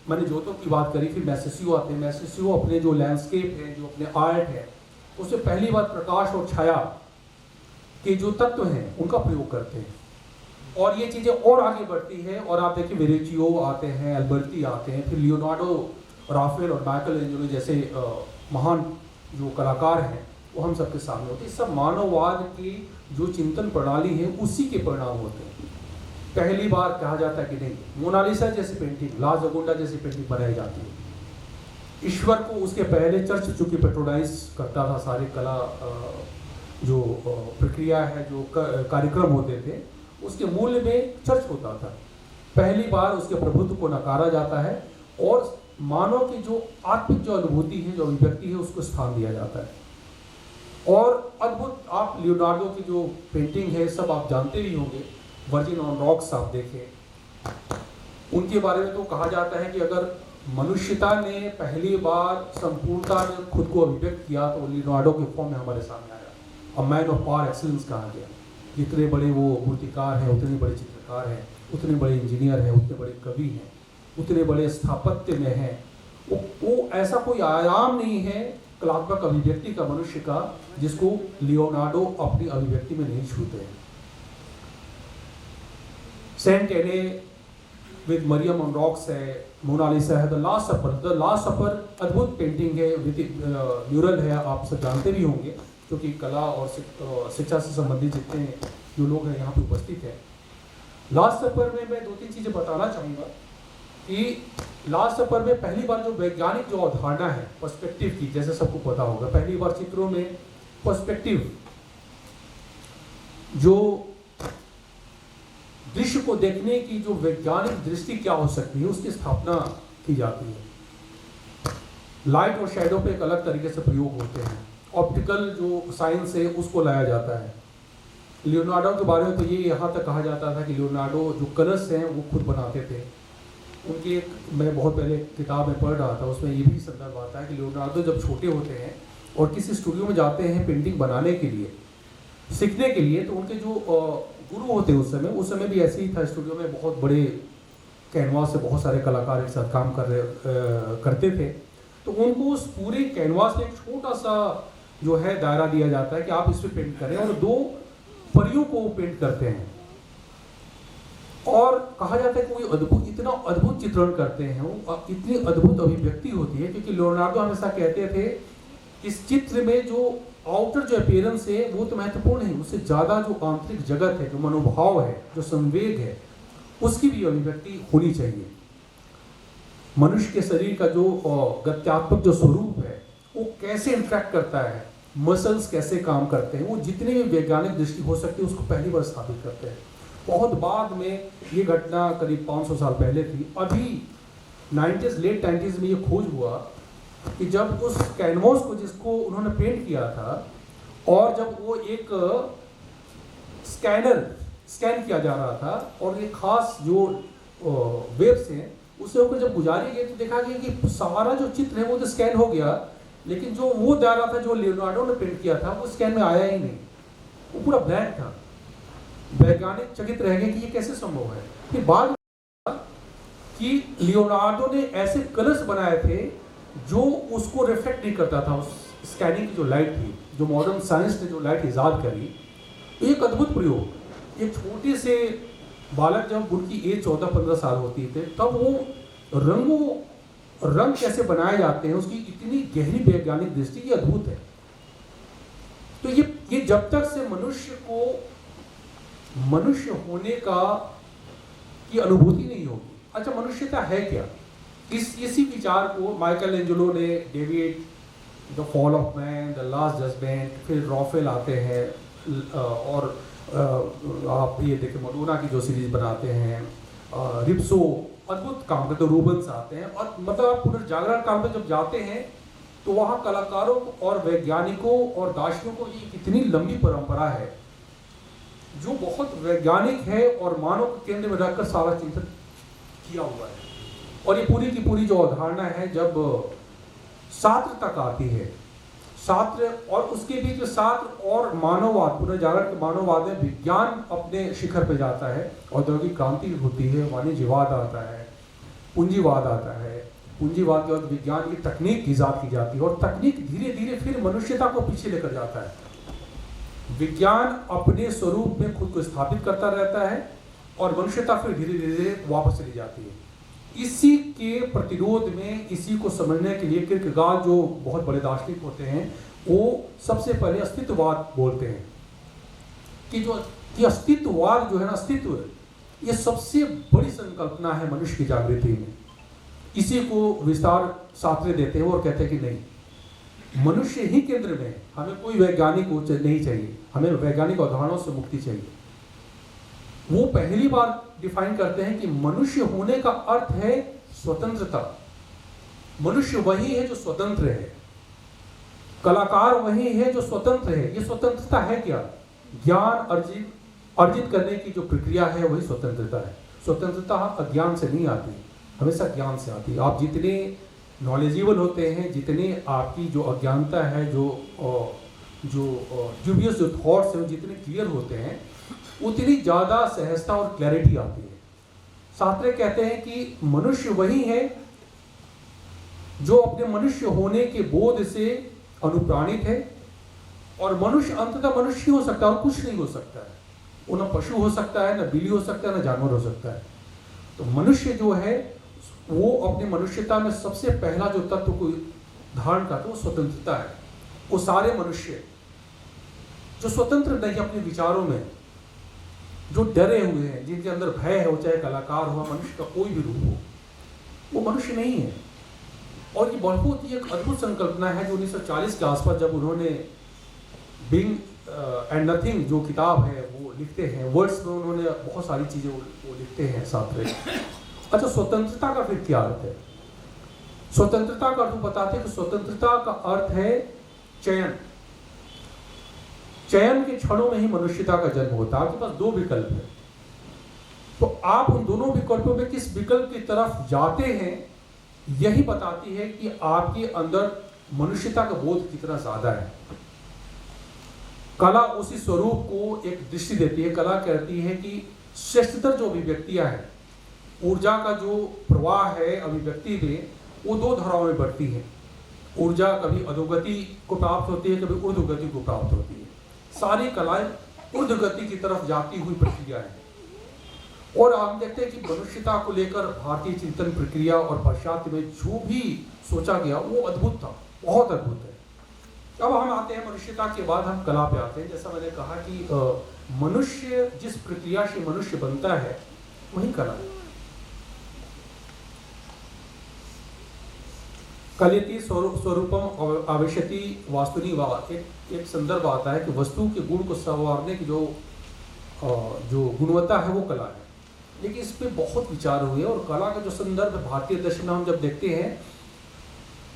मैंने ज्योतों की बात करी, फिर मैसेसियो आते हैं। मैसेसियो अपने जो लैंडस्केप है, जो अपने आर्ट है, उससे पहली बार प्रकाश और छाया के जो तत्व हैं उनका प्रयोग करते हैं और ये चीज़ें और आगे बढ़ती है। और आप देखिए वेरेचियो आते हैं, अल्बर्टी आते हैं, फिर लियोनार्डो, राफेल और माइकल एंजेलो जैसे महान जो कलाकार हैं वो हम सबके सामने होते हैं। सब मानववाद की जो चिंतन प्रणाली है उसी के परिणाम होते हैं। पहली बार कहा जाता है कि नहीं, मोनालिसा जैसी पेंटिंग, ला जोगोंडा जैसी पेंटिंग बनाई जाती है। ईश्वर को उसके पहले चर्च चूंकि पेट्रोनाइज करता था, सारे कला जो प्रक्रिया है, जो कार्यक्रम होते थे, उसके मूल में चर्च होता था। पहली बार उसके प्रभुत्व को नकारा जाता है और मानव की जो आत्मिक जो अनुभूति है, जो अभिव्यक्ति है, उसको स्थान दिया जाता है। और अद्भुत, आप लियोनार्डो की जो पेंटिंग है सब आप जानते भी होंगे, वर्जिन ऑन रॉक्स आप देखें, उनके बारे में तो कहा जाता है कि अगर मनुष्यता ने पहली बार संपूर्णता में खुद को अभिव्यक्त किया तो लियोनार्डो के फॉर्म में हमारे सामने आया। A man of power excellence कहा गया। जितने बड़े वो मूर्तिकार हैं, उतने बड़े चित्रकार हैं, उतने बड़े इंजीनियर हैं, उतने बड़े कवि हैं, उतने बड़े स्थापत्य में हैं। वो ऐसा कोई आयाम नहीं है कलात्मक अभिव्यक्ति का मनुष्य का जिसको लियोनार्डो अपनी अभिव्यक्ति में नहीं छूते हैं। सेंट एने विद मरियम ऑन रॉक्स है, मोनालिसा है, द लास्ट सपर अद्भुत पेंटिंग है, म्यूरल है, आप सब जानते भी होंगे क्योंकि कला और शिक्षा से संबंधित जितने जो लोग हैं यहाँ पे उपस्थित हैं। लास्ट सपर में मैं 2-3 चीज़ें बताना चाहूँगा कि लास्ट सपर में पहली बार जो वैज्ञानिक जो अवधारणा है पर्सपेक्टिव की, जैसे सबको पता होगा, पहली बार चित्रों में पर्सपेक्टिव, जो दृश्य को देखने की जो वैज्ञानिक दृष्टि क्या हो सकती है, उसकी स्थापना की जाती है। लाइट और शैडो पे एक अलग तरीके से प्रयोग होते हैं। ऑप्टिकल जो साइंस है उसको लाया जाता है। लियोनार्डो के बारे में तो ये यहाँ तक कहा जाता था कि लियोनार्डो जो कलर्स हैं वो खुद बनाते थे। उनकी एक, मैं बहुत पहले किताब में पढ़ रहा था, उसमें ये भी संदर्भ आता है कि लियोनार्डो जब छोटे होते हैं और किसी स्टूडियो में जाते हैं पेंटिंग बनाने के लिए, सीखने के लिए, तो उनके जो गुरु होते हैं उस समय भी ऐसे ही था। स्टूडियो में बहुत बड़े कैनवास से बहुत सारे कलाकार एक साथ काम करते थे, तो उनको उस पूरे कैनवास में एक छोटा सा जो है दायरा दिया जाता है कि आप इस पर पेंट करें, और 2 परियों को पेंट करते हैं। और कहा जाता है कि वो इतना अद्भुत चित्रण करते हैं, वो इतनी अद्भुत अभिव्यक्ति होती है, क्योंकि लियोनार्डो हमेशा कहते थे इस चित्र में जो आउटर जो अपीयरेंस है वो तो महत्वपूर्ण है, उससे ज़्यादा जो आंतरिक जगत है, जो मनोभाव है, जो संवेग है, उसकी भी अभिव्यक्ति होनी चाहिए। मनुष्य के शरीर का जो गत्यात्मक जो स्वरूप है वो कैसे इंटरेक्ट करता है, मसल्स कैसे काम करते हैं, वो जितने भी वैज्ञानिक दृष्टि हो सकती है उसको पहली बार स्थापित करते हैं। बहुत बाद में ये घटना करीब 500 साल पहले थी। अभी लेट 90s में ये खोज हुआ कि जब उस कैनवास को जिसको उन्होंने पेंट किया था और जब वो एक स्कैन किया जा रहा था और एक खास जो वेव्स हैं उससे होकर जब गुजारी गई तो देखा गया कि सारा जो चित्र है वो तो स्कैन हो गया, लेकिन जो वो दायरा था जो लियोनार्डो ने पेंट किया था वो स्कैन में आया ही नहीं, वो पूरा ब्लैंक था। वैज्ञानिक चकित रह गए कि ये कैसे संभव है। फिर बाद कि लियोनार्डो ने ऐसे कलर्स बनाए थे जो उसको रिफ्लेक्ट नहीं करता था, उस स्कैनिंग की जो लाइट थी, जो मॉडर्न साइंस ने जो लाइट ईजाद करी, एक अद्भुत प्रयोग। एक छोटे से बालक जब उनकी एज 14-15 साल होती थे तब वो रंग कैसे बनाए जाते हैं, उसकी इतनी गहरी वैज्ञानिक दृष्टि, ये अद्भुत है। तो ये जब तक से मनुष्य को मनुष्य होने की अनुभूति नहीं होगी। अच्छा, मनुष्यता है क्या? इसी विचार को माइकल एंजेलो ने David, the fall of man, the last judgment, फिर रॉफेल आते हैं और आप ये देखें मडोना की जो सीरीज बनाते हैं, रिप्सो अद्भुत काम करते, रूबन्स आते हैं। और मतलब आप पुनर्जागरण काल में जब जाते हैं तो वहाँ कलाकारों और वैज्ञानिकों और दार्शनिकों की इतनी लंबी परंपरा है जो बहुत वैज्ञानिक है और मानव के केंद्र में रखकर सारा चिंतन किया हुआ है। और ये पूरी की पूरी जो अवधारणा है जब शास्त्र तक आती है, शास्त्र और उसके बीच में शास्त्र और मानववाद, पुनर्जागरण के मानववाद में विज्ञान अपने शिखर पे जाता है, औद्योगिक क्रांति होती है, वाणिज्यवाद आता है, पूंजीवाद आता है, पूंजीवाद के बाद विज्ञान की तकनीक ईजाद की जाती है और तकनीक धीरे धीरे फिर मनुष्यता को पीछे लेकर जाता है। विज्ञान अपने स्वरूप में खुद को स्थापित करता रहता है और मनुष्यता फिर धीरे धीरे वापस चली जाती है। इसी के प्रतिरोध में, इसी को समझने के लिए किरकेगार्ड जो बहुत बड़े दार्शनिक होते हैं वो सबसे पहले अस्तित्ववाद बोलते हैं कि अस्तित्ववाद जो है ना, अस्तित्व, ये सबसे बड़ी संकल्पना है मनुष्य की जागृति में। इसी को विस्तार सार्त्रे देते हैं और कहते हैं कि नहीं, मनुष्य ही केंद्र में, हमें कोई वैज्ञानिक नहीं चाहिए, हमें वैज्ञानिक अवधारणाओं से मुक्ति चाहिए। वो पहली बार डिफाइन करते हैं कि मनुष्य होने का अर्थ है स्वतंत्रता। मनुष्य वही है जो स्वतंत्र है, कलाकार वही है जो स्वतंत्र है। ये स्वतंत्रता है क्या? ज्ञान अर्जित करने की जो प्रक्रिया है वही स्वतंत्रता है। स्वतंत्रता अज्ञान से नहीं आती, हमेशा ज्ञान से आती है। आप जितने नॉलेजेबल होते हैं, जितने आपकी जो अज्ञानता है, जो ड्यूबियस जो थॉट्स हैं जितने क्लियर होते हैं, उतनी ज़्यादा सहजता और क्लैरिटी आती है। सार्त्रे कहते हैं कि मनुष्य वही है जो अपने मनुष्य होने के बोध से अनुप्राणित है और मनुष्य अंततः मनुष्य ही हो सकता है और कुछ नहीं हो सकता है। वो न पशु हो सकता है, न बिल्ली हो सकता है, न जानवर हो सकता है। तो मनुष्य जो है वो अपनी मनुष्यता में सबसे पहला जो तत्व को धारण करता है वो स्वतंत्रता है। वो सारे मनुष्य जो स्वतंत्र नहीं अपने विचारों में, जो डरे हुए हैं, जिनके अंदर भय है, वो चाहे कलाकार हो, मनुष्य का कोई भी रूप हो, वो मनुष्य नहीं है। और ये बहुत ही एक अद्भुत संकल्पना है जो 1940 के आसपास जब उन्होंने बीइंग एंड नथिंग जो किताब है वो लिखते हैं, वर्ड्स में उन्होंने बहुत सारी चीज़ें वो लिखते हैं सार्त्रे। अच्छा, स्वतंत्रता का फिर क्या अर्थ है? स्वतंत्रता का अर्थ बताते हैं कि स्वतंत्रता का अर्थ है चयन। चयन के क्षणों में ही मनुष्यता का जन्म होता है। आपके पास दो विकल्प है, तो आप उन दोनों विकल्पों में किस विकल्प की तरफ जाते हैं यही बताती है कि आपके अंदर मनुष्यता का बोध कितना ज्यादा है। कला उसी स्वरूप को एक दृष्टि देती है। कला कहती है कि श्रेष्ठतर जो अभिव्यक्तियां हैं, ऊर्जा का जो प्रवाह है अभिव्यक्ति में, वो दो धाराओं में बढ़ती है। ऊर्जा कभी अधोगति को प्राप्त होती है, कभी ऊर्ध्वगति को प्राप्त होती है। सारी कलाएं ऊर्ध्वगति की तरफ जाती हुई प्रक्रिया है। और हम देखते हैं कि मनुष्यता को लेकर भारतीय चिंतन प्रक्रिया और पाश्चात्य में जो भी सोचा गया वो अद्भुत था, बहुत अद्भुत है। अब हम आते हैं मनुष्यता के बाद हम कला पे आते हैं। जैसा मैंने कहा कि मनुष्य जिस प्रक्रिया से मनुष्य बनता है वही कला है। कलयति स्वरूपम आविशति वास्तुनि वा, एक संदर्भ आता है कि वस्तु के गुण को संवारने की जो गुणवत्ता है वो कला है। लेकिन इस पे बहुत विचार हुए और कला का जो संदर्भ भारतीय दर्शन में हम जब देखते हैं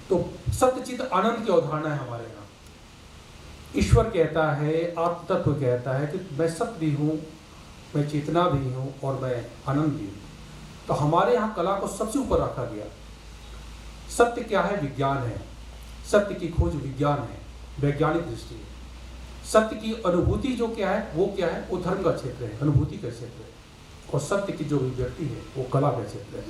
तो सत्यचित आनंद की अवधारणा है हमारे यहाँ। ईश्वर कहता है, आत्म तत्व कहता है कि मैं सत्य भी हूँ, मैं चेतना भी हूँ और मैं आनंद भी हूँ। तो हमारे यहाँ कला को सबसे ऊपर रखा गया। सत्य क्या है? विज्ञान है। सत्य की खोज विज्ञान है, वैज्ञानिक दृष्टि है। सत्य की अनुभूति जो क्या है वो क्या है? वो धर्म का क्षेत्र है, अनुभूति का क्षेत्र है। और सत्य की जो अभिव्यक्ति है वो कला का क्षेत्र है।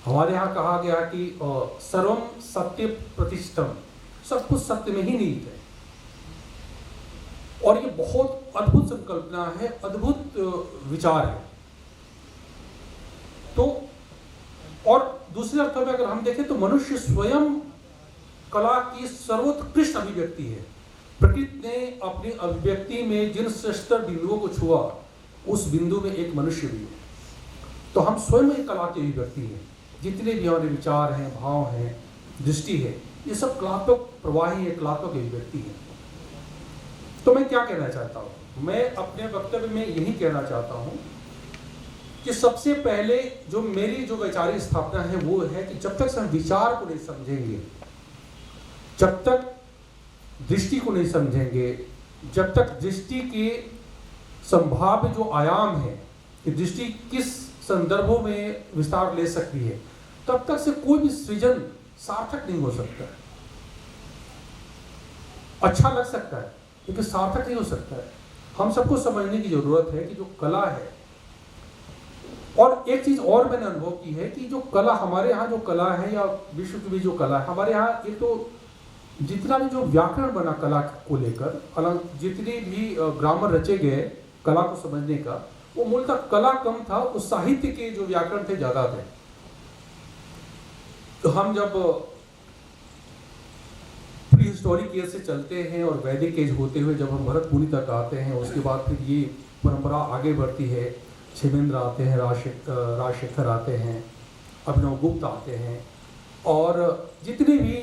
हमारे यहाँ कहा गया कि सर्वम सत्य प्रतिष्ठम, सब कुछ सत्य में ही निहित है। और ये बहुत अद्भुत संकल्पना है, अद्भुत विचार है। तो और दूसरे अर्थ में अगर हम देखें तो मनुष्य स्वयं कला की सर्वोत्कृष्ट अभिव्यक्ति है। प्रकृति ने अपनी अभिव्यक्ति में जिन श्रेष्ठ बिंदुओं को छुआ, उस बिंदु में एक मनुष्य भी है। तो हम स्वयं एक कला की अभिव्यक्ति है। जितने भी हमारे विचार हैं, भाव हैं, दृष्टि है, ये सब कलात्मक प्रवाही है, कलात्मक अभिव्यक्ति है। तो मैं क्या कहना चाहता हूँ, मैं अपने वक्तव्य में यही कहना चाहता हूँ कि सबसे पहले जो मेरी जो वैचारिक स्थापना है वो है कि जब तक हम विचार को नहीं समझेंगे, जब तक दृष्टि को नहीं समझेंगे, जब तक दृष्टि के संभाव्य जो आयाम है कि दृष्टि किस संदर्भों में विस्तार ले सकती है, तब तक से कोई भी सृजन सार्थक नहीं हो सकता है। अच्छा लग सकता है लेकिन सार्थक नहीं हो सकता है। हम सबको समझने की जरूरत है कि जो कला है, और एक चीज और मैंने अनुभव की है कि जो कला हमारे यहाँ जो कला है या विश्व की भी जो कला है, हमारे यहाँ एक तो जितना भी जो व्याकरण बना कला को लेकर, जितने भी ग्रामर रचे गए कला को समझने का, वो मूलतः कला कम था, उस साहित्य के जो व्याकरण थे ज्यादा थे। तो हम जब प्री हिस्टोरिक एज से चलते हैं और वैदिक एज होते हुए जब हम भरत मुनि तक आते हैं, उसके बाद फिर ये परंपरा आगे बढ़ती है। क्षेमेंद्र आते हैं, राजशेखर आते हैं, अभिनव गुप्त आते हैं, और जितने भी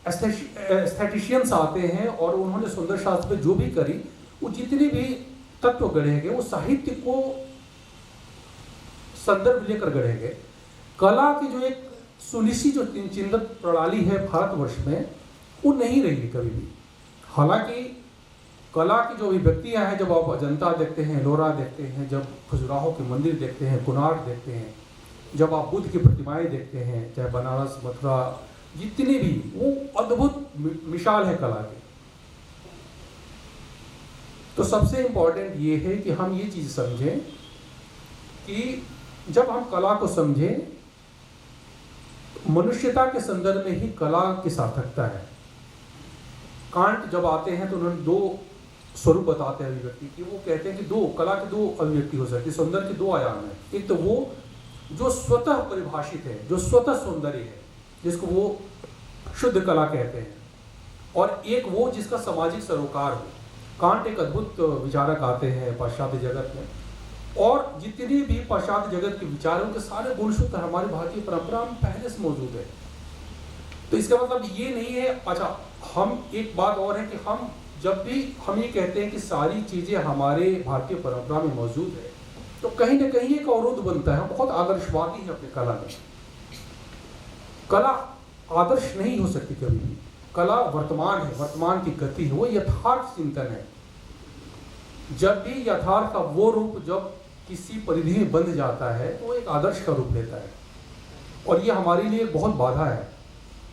एस्थेटिशियंस आते हैं, और उन्होंने सुंदर शास्त्र पे जो भी करी, वो जितने भी तत्व गढ़े गए वो साहित्य को संदर्भ लेकर गढ़े गए। कला की जो एक सुनिश्चित जो चिंतन प्रणाली है भारतवर्ष में, वो नहीं रही कभी भी। हालांकि कला की जो अभिव्यक्तियां हैं, जब आप अजंता देखते हैं, एलोरा देखते हैं, जब खजुराहो के मंदिर देखते हैं, कोणार्क देखते हैं, जब आप बुद्ध की प्रतिमाएं देखते हैं, चाहे बनारस, मथुरा, जितने भी, वो अद्भुत मिसाल है कला की। तो सबसे इंपॉर्टेंट ये है कि हम ये चीज समझें कि जब हम कला को समझें, मनुष्यता के संदर्भ में ही कला की सार्थकता है। कांट जब आते हैं तो उन्होंने दो स्वरूप बताते हैं अभिव्यक्ति की। वो कहते हैं कि दो कला की दो अभिव्यक्ति हो सकती है, सौंदर्य के दो आयाम है। एक तो वो जो स्वतः परिभाषित है, जो स्वतः सौंदर्य है, जिसको वो शुद्ध कला कहते हैं, और एक वो जिसका सामाजिक सरोकार हो। कांट एक अद्भुत विचारक आते हैं पाश्चात्य जगत में, और जितने भी पाश्चात्य जगत के विचार हैं उनके सारे गुणसूत्र हमारी भारतीय परंपरा में पहले से मौजूद है। तो इसका मतलब ये नहीं है। अच्छा, हम एक बात और है कि हम जब भी हम ये कहते हैं कि सारी चीजें हमारे भारतीय परंपरा में मौजूद है, तो कहीं ना कहीं एक अवरोध बनता है। बहुत आदर्शवादी है अपनी कला में। कला आदर्श नहीं हो सकती कभी भी। कला वर्तमान है, वर्तमान की गति है, वो यथार्थ चिंतन है। जब भी यथार्थ का वो रूप जब किसी परिधि में बंध जाता है तो वो एक आदर्श का रूप लेता है, और ये हमारे लिए बहुत बाधा है।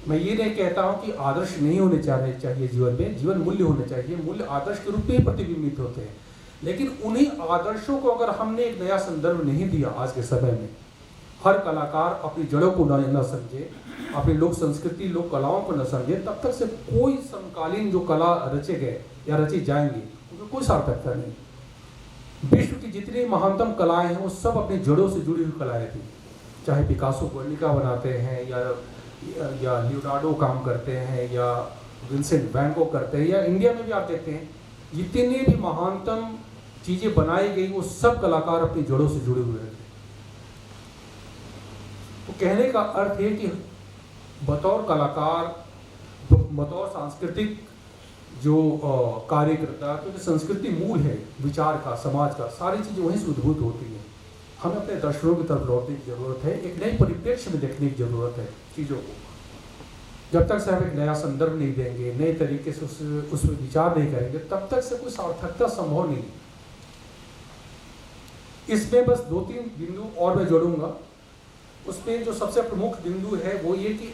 मैं ये नहीं कहता हूं कि आदर्श नहीं होने चाहिए जीवन में, जीवन मूल्य होने चाहिए, मूल्य आदर्श के रूप में ही प्रतिबिंबित होते हैं। लेकिन उन्हीं आदर्शों को अगर हमने एक नया संदर्भ नहीं दिया आज के समय में, हर कलाकार अपनी जड़ों को न समझे, अपनी लोक संस्कृति, लोक कलाओं को न समझे, तब तक से कोई समकालीन जो कला रचे गए या रची जाएंगी उनमें कोई सार्थकता नहीं। विश्व की जितनी महानतम कलाएं हैं वो सब अपनी जड़ों से जुड़ी हुई कलाएं थी। चाहे पिकासो गुर्निका बनाते हैं, या लियोनार्डो काम करते हैं, या विंसेंट वैन गॉग करते हैं, या इंडिया में भी आप देखते हैं जितनी भी महानतम चीजें बनाई गई वो सब कलाकार अपनी जड़ों से जुड़े हुए थे। तो कहने का अर्थ है कि बतौर कलाकार, बतौर सांस्कृतिक जो कार्यकर्ता, क्योंकि संस्कृति मूल है विचार का, समाज का, सारी चीजें वहीं से उद्भूत होती है। हमें अपने दर्शनों की तरफ लौटने की जरूरत है, एक नई परिप्रेक्ष्य में देखने की जरूरत है चीजों को। जब तक से हम एक नया संदर्भ नहीं देंगे, नए तरीके से उसमें विचार नहीं करेंगे, तब तक से कोई सार्थकता संभव नहीं। इसमें बस 2-3 बिंदु और मैं जोड़ूंगा। उसमें जो सबसे प्रमुख बिंदु है वो ये कि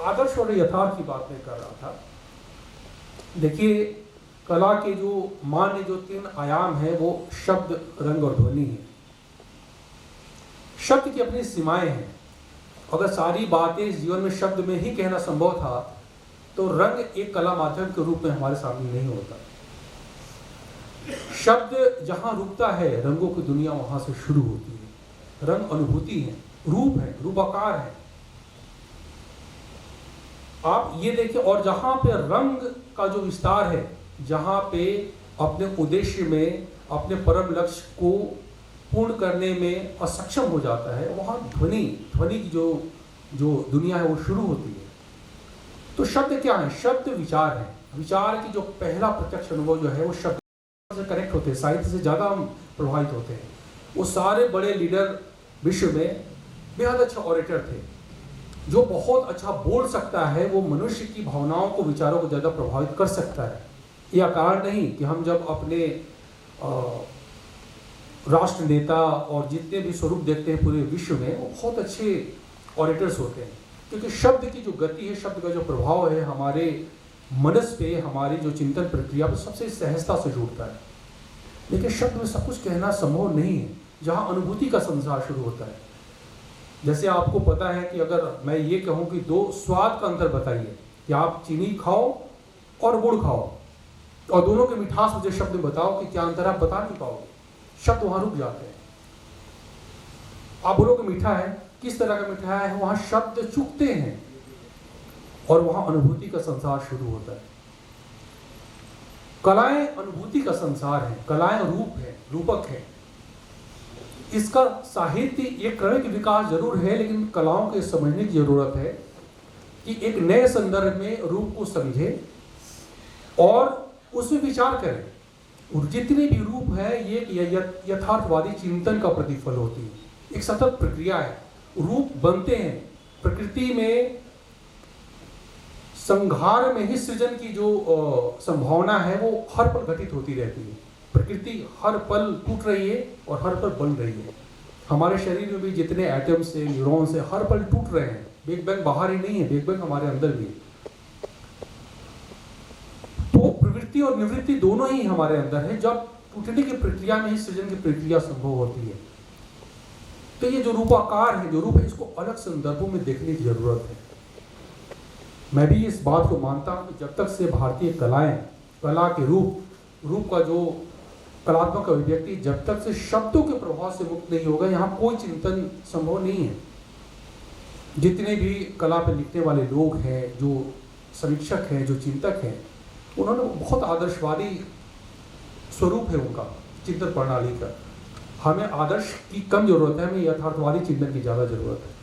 आदर्श और यथार्थ की बात मैं कर रहा था। देखिए, कला के जो मान्य जो 3 आयाम है वो शब्द, रंग और ध्वनि है। शब्द की अपनी सीमाएं हैं। अगर सारी बातें इस जीवन में शब्द में ही कहना संभव था तो रंग एक कला माध्यम के रूप में हमारे सामने नहीं होता। शब्द जहां रुकता है रंगों की दुनिया वहां से शुरू होती है। रंग अनुभूति है, रूप है, रूपाकार है। आप ये देखिए, और जहां पे रंग का जो विस्तार है, जहां पे अपने उद्देश्य में, अपने परम लक्ष्य को पूर्ण करने में असक्षम हो जाता है, वहां ध्वनि की जो दुनिया है वो शुरू होती है। तो शब्द क्या है? शब्द विचार है। विचार की जो पहला प्रत्यक्ष अनुभव जो है वो शब्द से कनेक्ट होते हैं। साहित्य से ज़्यादा हम प्रभावित होते हैं। वो सारे बड़े लीडर विश्व में बेहद अच्छे ऑरेटर थे। जो बहुत अच्छा बोल सकता है वो मनुष्य की भावनाओं को, विचारों को ज़्यादा प्रभावित कर सकता है। यह कारण नहीं कि हम जब अपने राष्ट्र नेता और जितने भी स्वरूप देखते हैं पूरे विश्व में, वो बहुत अच्छे ऑरेटर्स होते हैं, क्योंकि शब्द की जो गति है, शब्द का जो प्रभाव है हमारे मनस पे, हमारी जो चिंतन प्रक्रिया पे सबसे सहजता से जुड़ता है। लेकिन शब्द में सब कुछ कहना संभव नहीं है, जहाँ अनुभूति का संसार शुरू होता है। जैसे आपको पता है कि अगर मैं ये कहूँ कि दो स्वाद का अंतर बताइए, कि आप चीनी खाओ और गुड़ खाओ, और दोनों के मिठास मुझे शब्द में बताओ कि क्या अंतर, आप बता नहीं पाओगे। शब्द वहाँ रुक जाते हैं। आप बोलोगे मीठा है, किस तरह का मीठा है, वहाँ शब्द चुकते हैं और वहाँ अनुभूति का संसार शुरू होता है। कलाएं अनुभूति का संसार है, कलाएं रूप है, रूपक है। इसका साहित्य एक क्रमिक विकास जरूर है, लेकिन कलाओं के समझने की जरूरत है कि एक नए संदर्भ में रूप को समझे और उसमें विचार करें। और जितने भी रूप है ये यथार्थवादी चिंतन का प्रतिफल होती है, एक सतत प्रक्रिया है। रूप बनते हैं प्रकृति में, संघार में ही सृजन की जो संभावना है वो हर पल घटित होती रहती है। प्रकृति हर पल टूट रही है और हर पल बन रही है। हमारे शरीर में भी जितने एटम्स है, न्यूरॉन्स है, हर पल टूट रहे हैं। बिग बैंग बाहर ही नहीं है, बिग बैंग हमारे अंदर भी है। तो प्रवृत्ति और निवृत्ति दोनों ही हमारे अंदर है। जब टूटने की प्रक्रिया में ही सृजन की प्रक्रिया संभव होती है। तो ये जो रूपाकार है, जो रूप है, इसको अलग संदर्भों में देखने की जरूरत है। मैं भी इस बात को मानता हूँ कि जब तक से भारतीय कलाएं, कला के रूप का जो कलात्मक अभिव्यक्ति जब तक से शब्दों के प्रभाव से मुक्त नहीं होगा, यहाँ कोई चिंतन संभव नहीं है। जितने भी कला पर लिखने वाले लोग हैं, जो समीक्षक हैं, जो चिंतक हैं, उन्होंने बहुत आदर्शवादी स्वरूप है उनका चिंतन प्रणाली का। हमें आदर्श की कम जरूरत है, हमें यथार्थवादी चिंतन की ज़्यादा जरूरत है।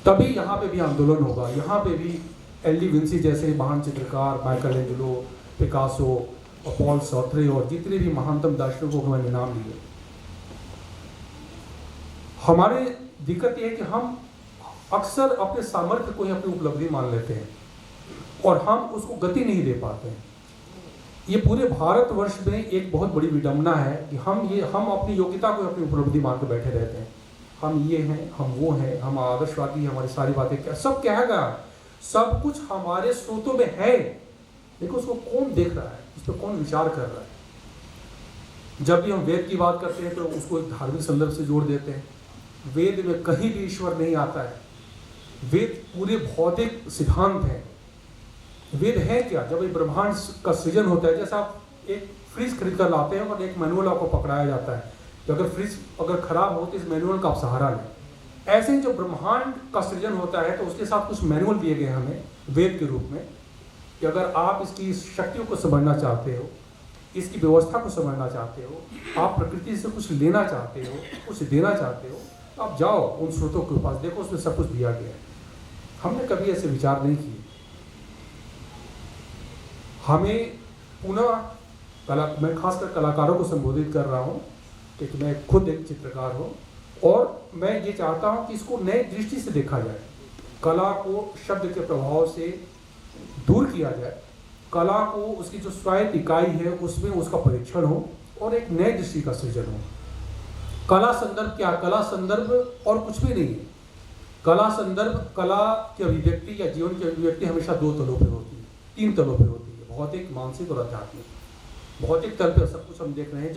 तभी यहाँ पे भी आंदोलन होगा। यहाँ पे भी एल डी विंसी जैसे महान चित्रकार, माइकल एंजेलो, पिकासो और पॉल सॉर्त्रे और जितने भी महानतम दार्शनिकों को मैंने नाम लिए। हमारी दिक्कत यह है कि हम अक्सर अपने सामर्थ्य को ही अपनी उपलब्धि मान लेते हैं और हम उसको गति नहीं दे पाते हैं। ये पूरे भारतवर्ष में एक बहुत बड़ी विडंबना है कि हम अपनी योग्यता को अपनी उपलब्धि मान के बैठे रहते हैं। हम ये हैं, हम वो हैं, हम आदर्शवादी हैं, हमारी सारी बातें क्या सब कहेगा, सब कुछ हमारे स्रोतों में है, लेकिन उसको कौन देख रहा है, उस पर कौन विचार कर रहा है। जब भी हम वेद की बात करते हैं तो उसको एक धार्मिक संदर्भ से जोड़ देते हैं। वेद में कहीं भी ईश्वर नहीं आता है। वेद पूरे भौतिक सिद्धांत हैं। वेद है क्या? जब ये ब्रह्मांड का सृजन होता है, जैसे आप एक फ्रिज खरीद कर लाते हैं और एक मैनुअल आपको पकड़ाया जाता है कि अगर फ्रिज अगर खराब हो तो इस मैनुअल का आप सहारा लें। ऐसे ही जो ब्रह्मांड का सृजन होता है तो उसके साथ कुछ मैनुअल दिए गए हमें वेद के रूप में कि अगर आप इसकी शक्तियों को समझना चाहते हो, इसकी व्यवस्था को समझना चाहते हो, आप प्रकृति से कुछ लेना चाहते हो, कुछ देना चाहते हो, तो आप जाओ उन स्रोतों के पास, देखो उसमें सब कुछ दिया गया है। हमने कभी ऐसे विचार नहीं किए। हमें पुनः मैं खासकर कलाकारों को संबोधित कर रहा हूँ क्योंकि मैं खुद एक चित्रकार हूँ और मैं ये चाहता हूँ कि इसको नई दृष्टि से देखा जाए। कला को शब्द के प्रभाव से दूर किया जाए। कला को उसकी जो स्वायत्त इकाई है उसमें उसका परीक्षण हो और एक नई दृष्टि का सृजन हो। कला संदर्भ क्या? कला संदर्भ और कुछ भी नहीं है। कला संदर्भ, कला की अभिव्यक्ति या जीवन की अभिव्यक्ति हमेशा दो तलों पर होती है, तीन तलों पर होती है, भौतिक, मानसिक और आध्यात्मिक। भौतिक तल पर सब कुछ हम देख रहे हैं।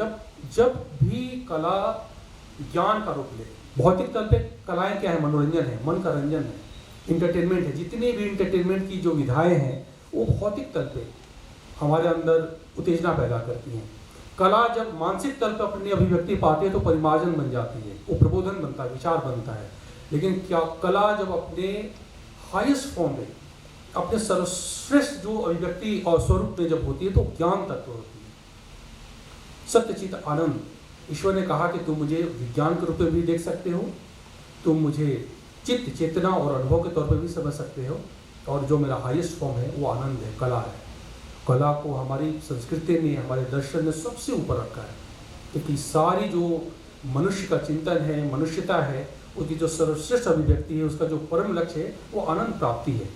जब भी कला ज्ञान का रूप ले, भौतिक तल पे कलाएं क्या है? मनोरंजन है, मन का रंजन है, इंटरटेनमेंट है। जितनी भी इंटरटेनमेंट की जो विधाएं हैं वो भौतिक तल पे हमारे अंदर उत्तेजना पैदा करती हैं। कला जब मानसिक तल पर अपनी अभिव्यक्ति पाती है तो परिमार्जन बन जाती है, वो प्रबोधन बनता है, विचार बनता है। लेकिन क्या कला जब अपने हाईएस्ट फॉर्म में, अपने सर्वश्रेष्ठ जो अभिव्यक्ति और स्वरूप में जब होती है तो ज्ञान तत्व होती है, सत्यचित आनंद। ईश्वर ने कहा कि तुम मुझे विज्ञान के रूप में भी देख सकते हो, तुम मुझे चित्त, चेतना और अनुभव के तौर पर भी समझ सकते हो, और जो मेरा हाईएस्ट फॉर्म है वो आनंद है, कला है। कला को हमारी संस्कृति ने, हमारे दर्शन ने सबसे ऊपर रखा है, क्योंकि सारी जो मनुष्य का चिंतन है, मनुष्यता है, उसकी जो सर्वश्रेष्ठ अभिव्यक्ति है, उसका जो परम लक्ष्य है वो आनंद प्राप्ति है।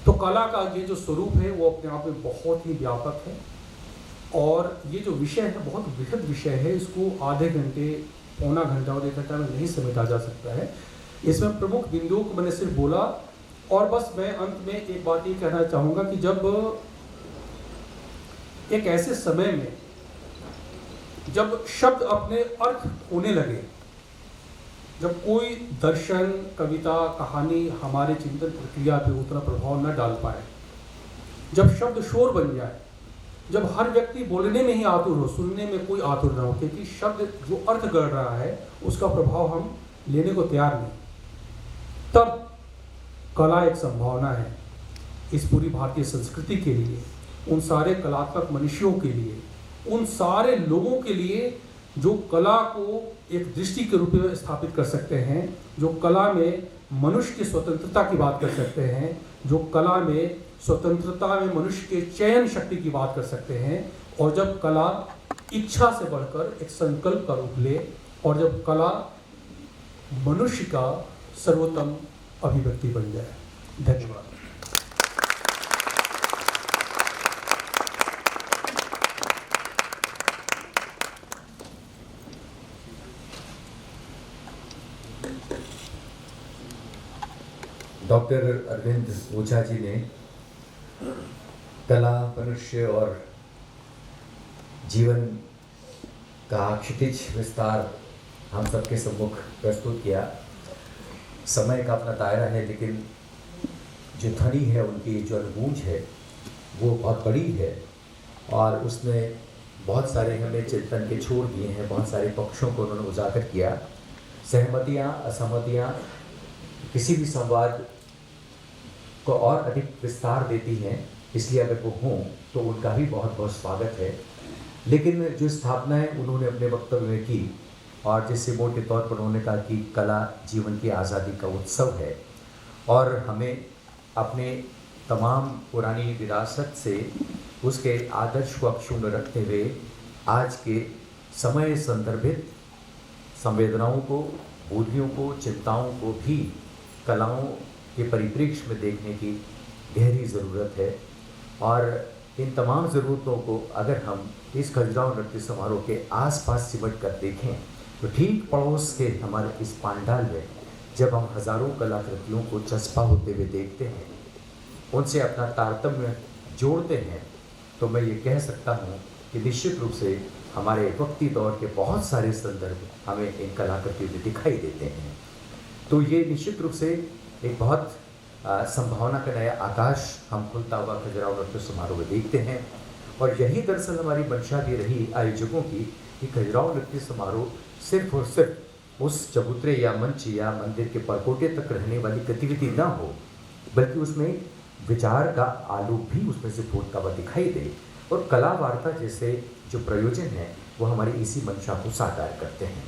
तो कला का ये जो स्वरूप है वो अपने आप में बहुत ही व्यापक है, और ये जो विषय है बहुत बृहद विषय है। इसको आधे घंटे, पौना घंटा और 1 घंटा में नहीं समेटा जा सकता है। इसमें प्रमुख बिंदुओं को मैंने सिर्फ बोला, और बस मैं अंत में एक बात ये कहना चाहूँगा कि जब एक ऐसे समय में जब शब्द अपने अर्थ खोने लगे, जब कोई दर्शन, कविता, कहानी हमारे चिंतन प्रक्रिया पे उतना प्रभाव न डाल पाए, जब शब्द शोर बन जाए, जब हर व्यक्ति बोलने में ही आतुर हो, सुनने में कोई आतुर न हो, क्योंकि शब्द जो अर्थ गढ़ रहा है उसका प्रभाव हम लेने को तैयार नहीं, तब कला एक संभावना है इस पूरी भारतीय संस्कृति के लिए, उन सारे कलात्मक मनुष्यों के लिए, उन सारे लोगों के लिए जो कला को एक दृष्टि के रूप में स्थापित कर सकते हैं, जो कला में मनुष्य की स्वतंत्रता की बात कर सकते हैं, जो कला में स्वतंत्रता में मनुष्य के चयन शक्ति की बात कर सकते हैं, और जब कला इच्छा से बढ़कर एक संकल्प का रूप ले, और जब कला मनुष्य का सर्वोत्तम अभिव्यक्ति बन जाए। धन्यवाद। डॉक्टर अरविंद ओझा जी ने कला, मनुष्य और जीवन का क्षितिज विस्तार हम सबके सम्मुख प्रस्तुत किया। समय का अपना दायरा है, लेकिन जो ध्वनि है, उनकी जो अनुगूंज है वो बहुत बड़ी है, और उसने बहुत सारे हमें चिंतन के छोड़ दिए हैं, बहुत सारे पक्षों को उन्होंने उजागर किया। सहमतियाँ, असहमतियाँ किसी भी संवाद को और अधिक विस्तार देती हैं, इसलिए अगर वो हों तो उनका भी बहुत बहुत स्वागत है। लेकिन जो स्थापनाएं उन्होंने अपने वक्तव्य में की, और जिससे मोटे तौर पर उन्होंने कहा कि कला जीवन की आज़ादी का उत्सव है, और हमें अपने तमाम पुरानी विरासत से उसके आदर्श को अक्षुण्ण रखते हुए आज के समय संदर्भित संवेदनाओं को, बोलियों को, चिंताओं को भी कलाओं के परिप्रेक्ष्य में देखने की गहरी ज़रूरत है। और इन तमाम ज़रूरतों को अगर हम इस खजुराहो नृत्य समारोह के आसपास सिमट कर देखें तो ठीक पड़ोस के हमारे इस पांडाल में जब हम हज़ारों कलाकृतियों को चस्पा होते हुए देखते हैं, उनसे अपना तारतम्य जोड़ते हैं, तो मैं ये कह सकता हूँ कि निश्चित रूप से हमारे वक्ती दौर के बहुत सारे संदर्भ हमें इन कलाकृतियों में दिखाई देते हैं। तो ये निश्चित रूप से एक बहुत संभावना का नया आकाश हम खुलता हुआ खजुराहो नृत्य समारोह में देखते हैं। और यही दरअसल हमारी मंशा भी रही आयोजकों की कि खजुराहो नृत्य समारोह सिर्फ और सिर्फ उस चबूतरे या मंच या मंदिर के परकोटे तक रहने वाली गतिविधि ना हो, बल्कि उसमें विचार का आलोक भी उसमें से फूटता हुआ दिखाई दे, और कला वार्ता जैसे जो प्रयोजन हैं वो हमारी इसी मंशा को साकार करते हैं।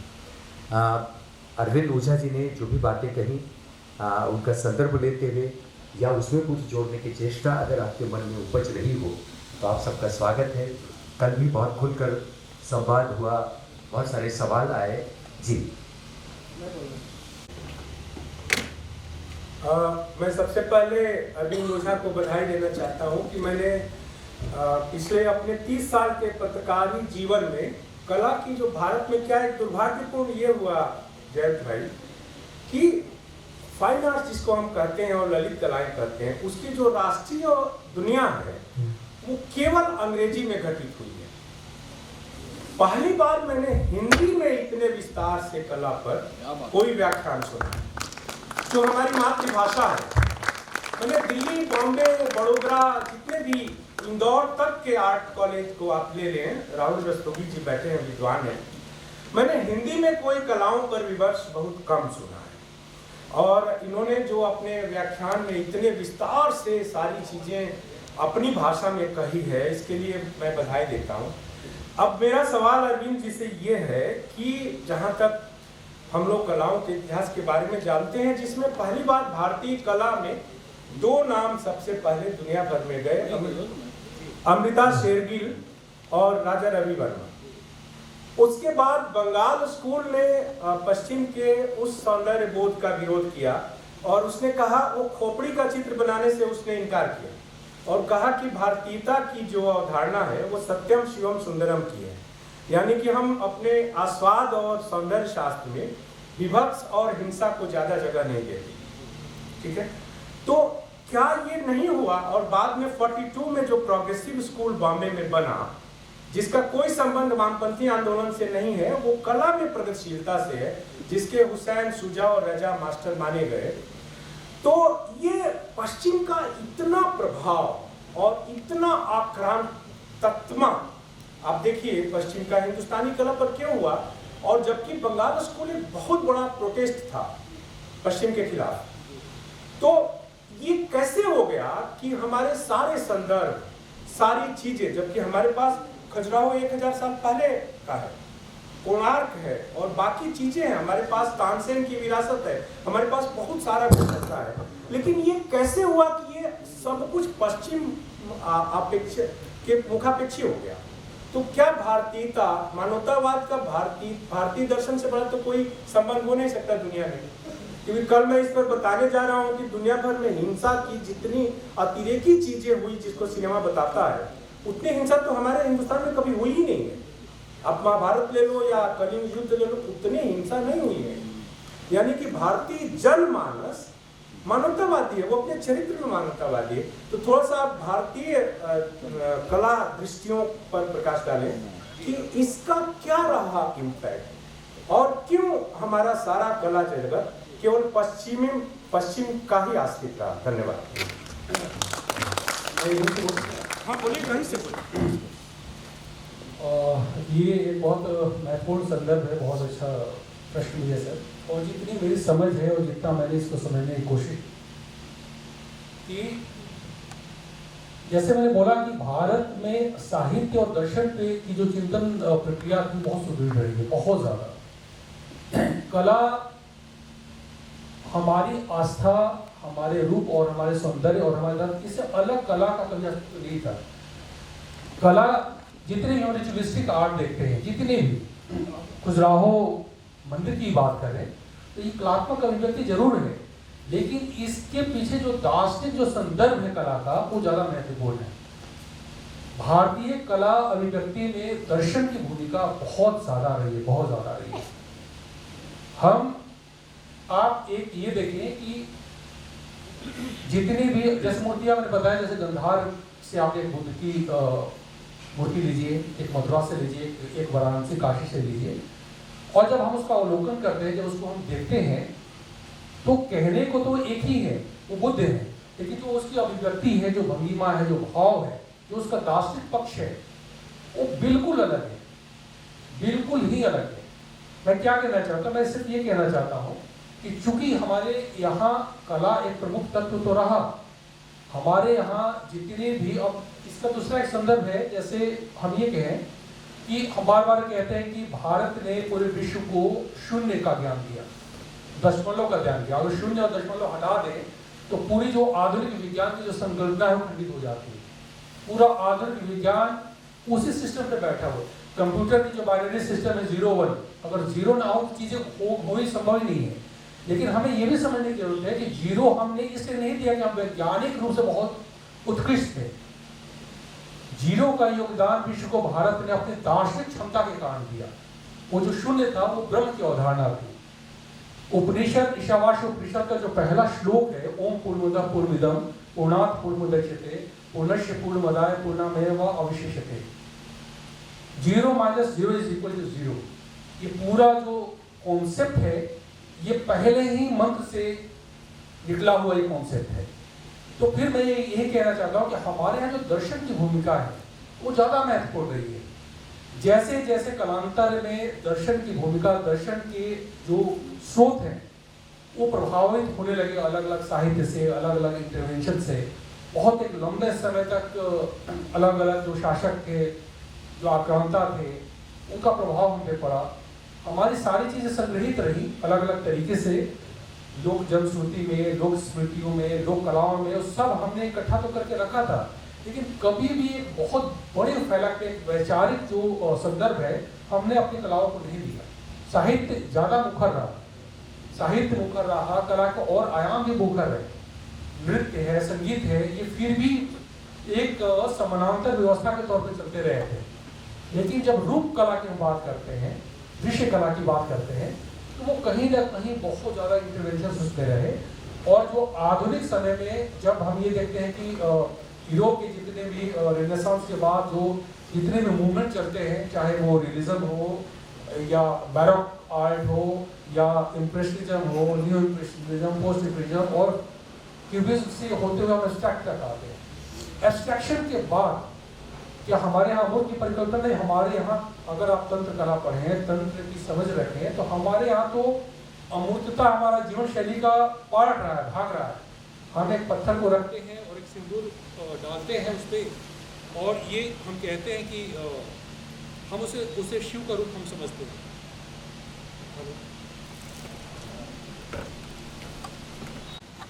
अरविंद ओझा जी ने जो भी बातें कही, उनका संदर्भ लेते हुए या उसमें कुछ जोड़ने की चेष्टा अगर आपके मन में उपज रही हो तो आप सबका स्वागत है। कल भी बहुत खुलकर संवाद हुआ, बहुत सारे सवाल आए। जी, मैं सबसे पहले अरविंद ओझा को बधाई देना चाहता हूं कि मैंने पिछले अपने 30 साल के पत्रकारी जीवन में कला की जो भारत में क्या एक दुर्भाग्यपूर्ण ये हुआ जयंत भाई कि फाइन आर्ट्स जिसको हम कहते हैं और ललित कलाएं कहते हैं, उसकी जो राष्ट्रीय दुनिया है वो केवल अंग्रेजी में घटित हुई है। पहली बार मैंने हिंदी में इतने विस्तार से कला पर कोई व्याख्यान सुना, जो हमारी मातृभाषा है। मैंने दिल्ली, बॉम्बे, बड़ोदरा, जितने भी, इंदौर तक के आर्ट कॉलेज को आप ले लें, राहुल रस्तोगी जी बैठे हैं, विद्वान हैं, मैंने हिंदी में कोई कलाओं पर विमर्श बहुत कम सुना है। और इन्होंने जो अपने व्याख्यान में इतने विस्तार से सारी चीज़ें अपनी भाषा में कही है, इसके लिए मैं बधाई देता हूँ। अब मेरा सवाल अरविंद जी से ये है कि जहाँ तक हम लोग कलाओं के इतिहास के बारे में जानते हैं, जिसमें पहली बार भारतीय कला में 2 नाम सबसे पहले दुनिया भर में गए, अमृता शेरगिल और राजा रवि वर्मा। उसके बाद बंगाल स्कूल ने पश्चिम के उस सौंदर्य बोध का विरोध किया और उसने कहा, वो खोपड़ी का चित्र बनाने से उसने इनकार किया और कहा कि भारतीयता की जो अवधारणा है वो सत्यम शिवम सुंदरम की है, यानी कि हम अपने आस्वाद और सौंदर्य शास्त्र में विभक्स और हिंसा को ज़्यादा जगह नहीं देते। ठीक है, तो क्या ये नहीं हुआ? और बाद में 42 में जो प्रोग्रेसिव स्कूल बॉम्बे में बना, जिसका कोई संबंध वामपंथी आंदोलन से नहीं है, वो कला में प्रगतिशीलता से है, जिसके हुसैन, शुजा और रजा मास्टर माने गए। तो ये पश्चिम का इतना प्रभाव और इतना आक्रांतत्मा, आप देखिए पश्चिम का हिंदुस्तानी कला पर क्यों हुआ, और जबकि बंगाल स्कूल एक बहुत बड़ा प्रोटेस्ट था पश्चिम के खिलाफ। तो ये कैसे हो गया कि हमारे सारे संदर्भ, सारी चीजें, जबकि हमारे पास खजुराहो 1000 साल पहले का है, कोणार्क है और बाकी चीजें हैं, हमारे पास तानसेन की विरासत है, हमारे पास बहुत सारा कुछ ऐसा है, लेकिन ये कैसे हुआ कि ये सब कुछ पश्चिम अपेक्षा के मुखापेक्षी हो गया? तो क्या भारतीयता, मानवतावाद का भारतीय दर्शन से बड़ा तो कोई संबंध हो नहीं सकता दुनिया में? क्योंकि कल मैं इस पर बताने जा रहा हूँ कि दुनिया भर में हिंसा की जितनी अतिरेकी चीजें हुई, जिसको सिनेमा बताता है, उतनी हिंसा तो हमारे हिंदुस्तान में कभी हुई ही नहीं है। आप महाभारत ले लो या कलिंग युद्ध ले लो, उतनी हिंसा नहीं हुई है। यानी कि भारतीय जनमानस मानवतावादी है, वो अपने चरित्र में मानवतावादी है। तो थोड़ा सा भारतीय कला दृष्टियों पर प्रकाश डालें कि इसका क्या रहा इम्पैक्ट, और क्यों हमारा सारा कला जगत केवल पश्चिम का ही आश्रित रहा। धन्यवाद। हाँ बोलिए, कहीं से बोलिए। ये एक बहुत महत्वपूर्ण संदर्भ है, बहुत अच्छा प्रश्न है सर। और जितनी मेरी समझ है और जितना मैंने इसको समझने की कोशिश की, जैसे मैंने बोला कि भारत में साहित्य और दर्शन पे की जो चिंतन प्रक्रिया थी बहुत सुदृढ़ रही है, बहुत ज़्यादा। कला हमारी आस्था, हमारे रूप और हमारे सौंदर्य और हमारे धर्म, इससे अलग कला का कभी नहीं था। कला जितने भी रिचुअलिस्टिक आर्ट देखते हैं, जितने भी, खजुराहो मंदिर की बात करें तो ये कलात्मक अभिव्यक्ति जरूर है, लेकिन इसके पीछे जो दार्शनिक जो संदर्भ है कला का, वो ज्यादा महत्वपूर्ण है। भारतीय कला अभिव्यक्ति में दर्शन की भूमिका बहुत ज्यादा रही है, बहुत ज्यादा रही है। हम आप एक ये देखें कि जितनी भी जैसे मूर्तियां मैंने बताया, जैसे गंधार से आप एक बुद्ध की मूर्ति लीजिए, एक मथुरा से लीजिए, एक वाराणसी काशी से लीजिए, और जब हम उसका अवलोकन करते हैं, जब उसको हम देखते हैं, तो कहने को तो एक ही है, वो बुद्ध है, लेकिन जो उसकी अभिव्यक्ति है, जो भंगिमा है, जो भाव है, जो उसका दार्शनिक पक्ष है, वो बिल्कुल अलग है, बिल्कुल ही अलग है। मैं क्या कहना चाहता हूँ, मैं सिर्फ ये कहना चाहता हूँ कि चूंकि हमारे यहाँ कला एक प्रमुख तत्व तो रहा, हमारे यहाँ जितने भी, अब इसका दूसरा एक संदर्भ है, जैसे हम ये कहें कि हम बार बार कहते हैं कि भारत ने पूरे विश्व को शून्य का ज्ञान दिया, दशमलव का ज्ञान दिया। अगर शून्य और दशमलव हटा दें तो पूरी जो आधुनिक विज्ञान की जो संकल्पना है वो खंडित हो जाती है। पूरा आधुनिक विज्ञान उसी सिस्टम पे बैठा हुआ। कंप्यूटर की जो बाइनरी सिस्टम है 0-1, अगर 0 ना हो तो चीजें हो ही संभव ही नहीं है। लेकिन हमें ये भी समझने की जरूरत है कि 0 हमने इसलिए नहीं दिया कि हम वैज्ञानिक रूप से बहुत उत्कृष्ट थे। 0 का योगदान विश्व को भारत ने अपनी दार्शनिक क्षमता के कारण दिया। वो जो शून्य था वो ब्रह्म की अवधारणा थी। उपनिषद, ईशावास्य उपनिषद का जो पहला श्लोक है, ओम पूर्णमदः पूर्णमिदं पूर्णात् पूर्णमुदच्यते पूर्णस्य पूर्णमादाय पूर्णमेवावशिष्यते, 0 - 0 = 0, ये पूरा जो कॉन्सेप्ट है ये पहले ही मंत्र से निकला हुआ एक कॉन्सेप्ट है। तो फिर मैं यही कहना चाहता हूँ कि हमारे यहाँ जो दर्शन की भूमिका है वो ज़्यादा महत्वपूर्ण रही है। जैसे जैसे कालांतर में दर्शन की भूमिका, दर्शन के जो स्रोत हैं वो प्रभावित होने लगे अलग अलग साहित्य से, अलग अलग इंटरवेंशन से। बहुत एक लंबे समय तक अलग अलग जो शासक थे, जो आक्रांता थे, उनका प्रभाव हम पे पड़ा। हमारी सारी चीज़ें संग्रहित रही अलग अलग तरीके से, लोक जनश्रुति में, लोक स्मृतियों में, लोक कलाओं में, वो सब हमने इकट्ठा तो करके रखा था। लेकिन कभी भी एक बहुत बड़े फैला के वैचारिक जो संदर्भ है हमने अपनी कलाओं को नहीं दिया। साहित्य ज़्यादा मुखर रहा, साहित्य मुखर रहा, कला को और आयाम भी मुखर रहे। नृत्य है, संगीत है, ये फिर भी एक समानांतर व्यवस्था के तौर पर चलते रहे थे। लेकिन जब रूप कला की हम बात करते हैं, दृश्य कला की बात करते हैं, तो वो कहीं ना कहीं बहुत ज़्यादा इंटरवेंशन उसमें रहे। और जो आधुनिक समय में जब हम ये देखते हैं कि यूरोप के जितने भी रेनेसांस के बाद जो जितने भी मूवमेंट चलते हैं, चाहे वो रियलिज्म हो या बैरोक आर्ट हो या इम्प्रेशनिज्म हो, न्यू इम्प्रेशनिज्म, पोस्ट इम्प्रेशनिज्म और क्यूबिज्म से होते हुए हम एब्स्ट्रैक्ट तक आते हैं। एब्स्ट्रैक्शन के बाद क्या हमारे यहाँ अमूर्त की परिकल्पना नहीं, हमारे यहाँ अगर आप तंत्र कला पढ़ें, तंत्र की समझ रखें, तो हमारे यहाँ तो अमूर्तता हमारा जीवन शैली का पार्ट रहा है, भाग रहा है। हम एक पत्थर को रखते हैं और एक सिंदूर डालते हैं उस पर, और ये हम कहते हैं कि हम उसे शिव का रूप हम समझते हैं।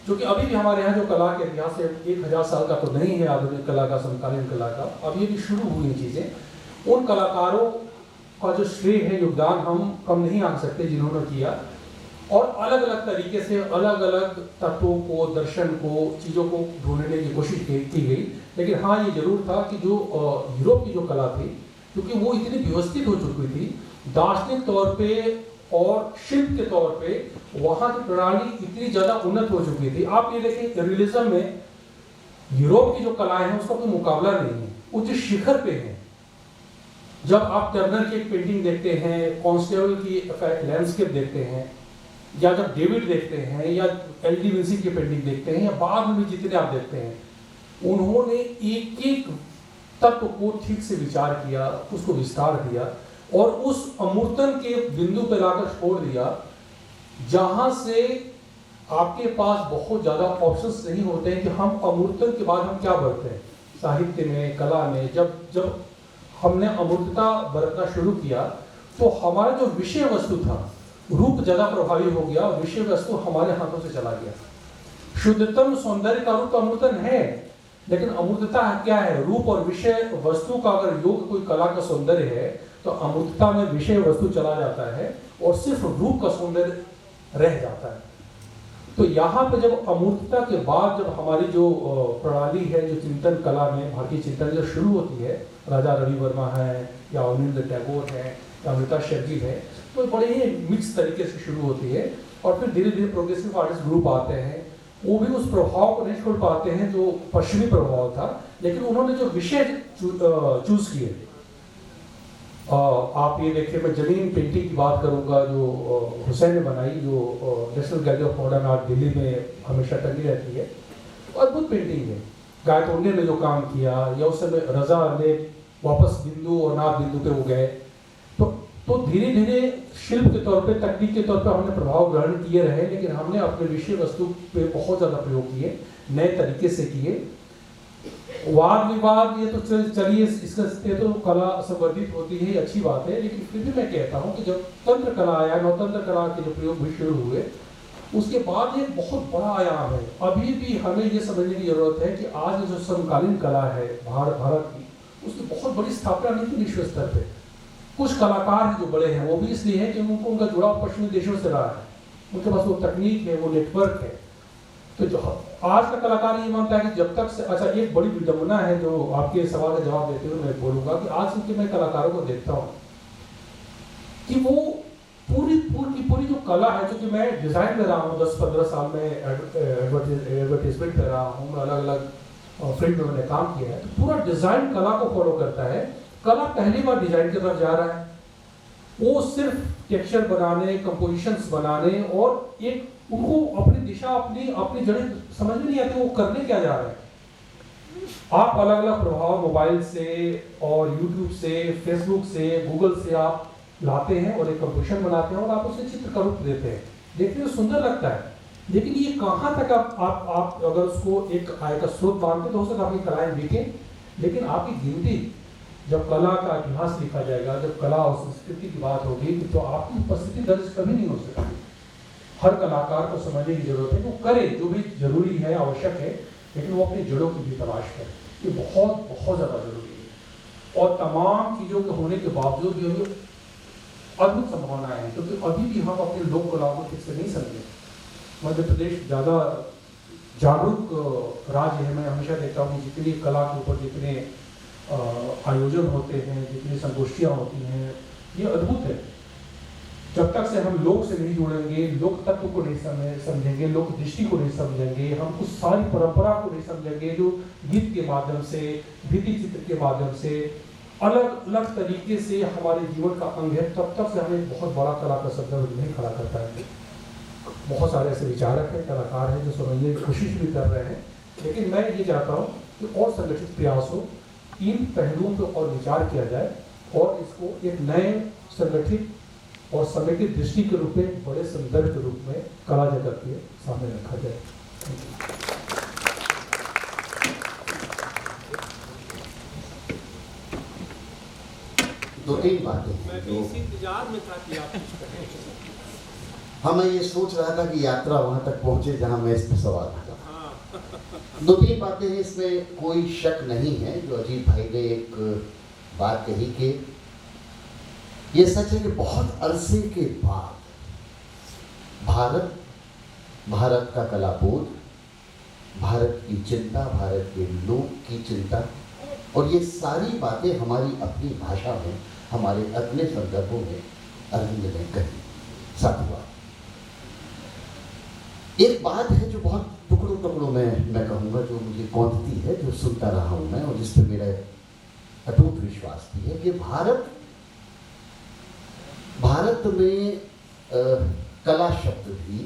जो कि अभी भी हमारे यहाँ जो कला के इतिहास है 1000 साल का तो नहीं है, आधुनिक कला का, समकालीन कला का, अब ये भी शुरू हुई चीज़ें। उन कलाकारों का जो श्रेय है, योगदान हम कम नहीं आंक सकते जिन्होंने किया, और अलग अलग तरीके से अलग अलग तत्वों को, दर्शन को, चीज़ों को ढूंढने की कोशिश की गई। लेकिन हाँ, ये जरूर था कि जो यूरोप की जो कला थी, क्योंकि वो इतनी व्यवस्थित हो चुकी थी दार्शनिक तौर पे और शिल्प के तौर पे, वहाँ की प्रणाली इतनी ज़्यादा उन्नत हो चुकी थी। आप ये देखें, रियलिज्म में यूरोप की जो कलाएं हैं उसका कोई मुकाबला नहीं है, उच्च शिखर पे है। जब आप टर्नर की एक पेंटिंग देखते हैं, कॉन्स्टेबल की लैंडस्केप देखते हैं, या जब डेविड देखते हैं, या एल डी विंसी की पेंटिंग देखते हैं, या बाद में भी जितने आप देखते हैं, उन्होंने एक एक तत्व को ठीक से विचार किया, उसको विस्तार दिया और उस अमूर्तन के बिंदु पर लाकर छोड़ दिया जहां से आपके पास बहुत ज़्यादा ऑप्शंस नहीं होते हैं कि हम अमूर्तन के बाद हम क्या बढ़ते हैं। साहित्य में, कला में जब हमने अमूर्तता बरतना शुरू किया तो हमारा जो विषय वस्तु था, रूप ज़्यादा प्रभावी हो गया, विषय वस्तु हमारे हाथों से चला गया। शुद्धतम सौंदर्य का रूप अमूर्तन है, लेकिन अमूर्तता क्या है? रूप और विषय वस्तु का अगर योग कोई कला का सौंदर्य है तो अमूर्तता में विषय वस्तु चला जाता है और सिर्फ रूप का सौंदर्य रह जाता है। तो यहाँ पे जब अमूर्तता के बाद जब हमारी जो प्रणाली है, जो चिंतन कला में भारतीय चिंतन जो शुरू होती है, राजा रवि वर्मा है या अवनींद्र टैगोर है या अमृता शेरगिल है, तो बड़े ही मिक्स तरीके से शुरू होती है और फिर धीरे धीरे प्रोग्रेसिव आर्टिस्ट ग्रुप आते हैं। वो भी उस प्रभाव को नहीं छोड़ पाते हैं जो पश्चिमी प्रभाव था, लेकिन उन्होंने जो विषय चूज किए, आप ये देखिए, मैं जमीन पेंटिंग की बात करूंगा जो हुसैन ने बनाई, जो national gallery of modern art Delhi में हमेशा टंगी रहती है, अद्भुत पेंटिंग है। गायतोंडे ने जो काम किया, या उस समय रजा ने वापस बिंदु और नाद बिंदु पे वो गए, तो धीरे धीरे शिल्प के तौर पे, तकनीक के तौर पे हमने प्रभाव ग्रहण किए रहे, लेकिन हमने अपने विषय वस्तु पे बहुत ज़्यादा प्रयोग किए, नए तरीके से किए। वाद विवाद ये तो चलिए, इसका तो कला संवर्धित होती है, अच्छी बात है, लेकिन फिर भी मैं कहता हूँ कि जब तंत्र कला आया, नवतंत्र कला के जो प्रयोग भी शुरू हुए, उसके बाद ये बहुत बड़ा आयाम है। अभी भी हमें ये समझने की जरूरत है कि आज जो समकालीन कला है भारत की, उसकी बहुत बड़ी स्थापना नहीं थी विश्व स्तर पे। कुछ कलाकार हैं जो बड़े हैं, वो भी इसलिए है कि उनका जुड़ाव पश्चिमी देशों से रहा है, उनके पास वो तकनीक है, वो नेटवर्क है। तो जो आज का कलाकार ये मानता है कि जब तक से, अच्छा एक बड़ी विडंबना है जो आपके सवाल का जवाब देते हुए मैं बोलूंगा कि आज के मैं कलाकारों को देखता हूँ कि वो पूरी जो कला है, जो कि मैं डिजाइन कर रहा हूँ 10-15 साल में, एडवर्टीजमेंट कर रहा हूँ, अलग अलग फील्ड में मैंने काम किया है, तो पूरा डिजाइन कला को फॉलो करता है, कला पहली बार डिजाइन की तरफ जा रहा है। वो सिर्फ टेक्सचर बनाने, कंपोजिशंस बनाने और एक उनको अपनी दिशा, अपनी जड़ें समझ में नहीं आती वो करने क्या जा रहे हैं। आप अलग अलग प्रभाव मोबाइल से और यूट्यूब से, फेसबुक से, गूगल से आप लाते हैं और एक कंपोजिशन बनाते हैं और आप उसे चित्र का रूप देते हैं। देखने में सुंदर लगता है, लेकिन ये कहाँ तक आप अगर उसको एक आय का स्रोत मानते तो हो सकता है आपकी कलाएं बिकें, लेकिन आपकी गिनती जब कला का इतिहास लिखा जाएगा, जब कला और संस्कृति की बात होगी, तो आपकी उपस्थिति दर्ज कभी नहीं हो सकती। हर कलाकार को समझने की जरूरत है, वो करे जो भी जरूरी है, आवश्यक है, लेकिन वो अपनी जड़ों की भी तलाश करे। ये बहुत बहुत ज़्यादा जरूरी है। और तमाम चीज़ों के होने के बावजूद भी अभी अद्भुत संभावनाएं हैं, क्योंकि अभी भी हम अपने लोक कलाओं को ठीक से नहीं समझे। मध्य प्रदेश ज़्यादा जागरूक राज्य है। मैं हमेशा देखता हूँ कि जितनी कला के ऊपर जितने आयोजन होते हैं, जितनी संगोष्ठियाँ होती हैं, ये अद्भुत है। जब तक से हम लोक से नहीं जुड़ेंगे, लोक तत्व को नहीं समझेंगे, लोक दृष्टि को नहीं समझेंगे, हम उस सारी परंपरा को नहीं समझेंगे जो गीत के माध्यम से, भित्ति चित्र के माध्यम से, अलग अलग तरीके से हमारे जीवन का अंग है, तब तक से हमें बहुत बड़ा कला का संदर्भ नहीं खड़ा करता है। बहुत सारे ऐसे विचारक हैं, कलाकार हैं जो समझने की कोशिश भी कर रहे हैं, लेकिन मैं ये चाहता हूँ कि और संगठित प्रयास हो, इन पहलुओं पर और विचार किया जाए और इसको एक नए संगठित और समेकित दृष्टि के रूप में, बड़े संदर्भ के रूप में कला जगत के सामने रखा जाए। दो तीन बातें हैं मैं भी इसी इंतजार में था कि आप कुछ कहें। हाँ, मैं ये सोच रहा था कि यात्रा वहां तक पहुंचे जहां मैं इस पर सवाल था। हाँ। दो तीन बातें हैं, इसमें कोई शक नहीं है। जो अजीत भाई ने एक बात कही कि ये सच है कि बहुत अरसे के बाद भारत का कलाबोध, भारत की चिंता, भारत के लोग की चिंता, और ये सारी बातें हमारी अपनी भाषा में, हमारे अपने संदर्भों में अरविंद ने कही। साधुवाद। एक बात है जो बहुत टुकड़ों टुकड़ों में मैं कहूँगा, जो मुझे कौंधती है, जो सुनता रहा हूँ मैं और जिस पर मेरा अटूट विश्वास भी है कि भारत में कला शब्द भी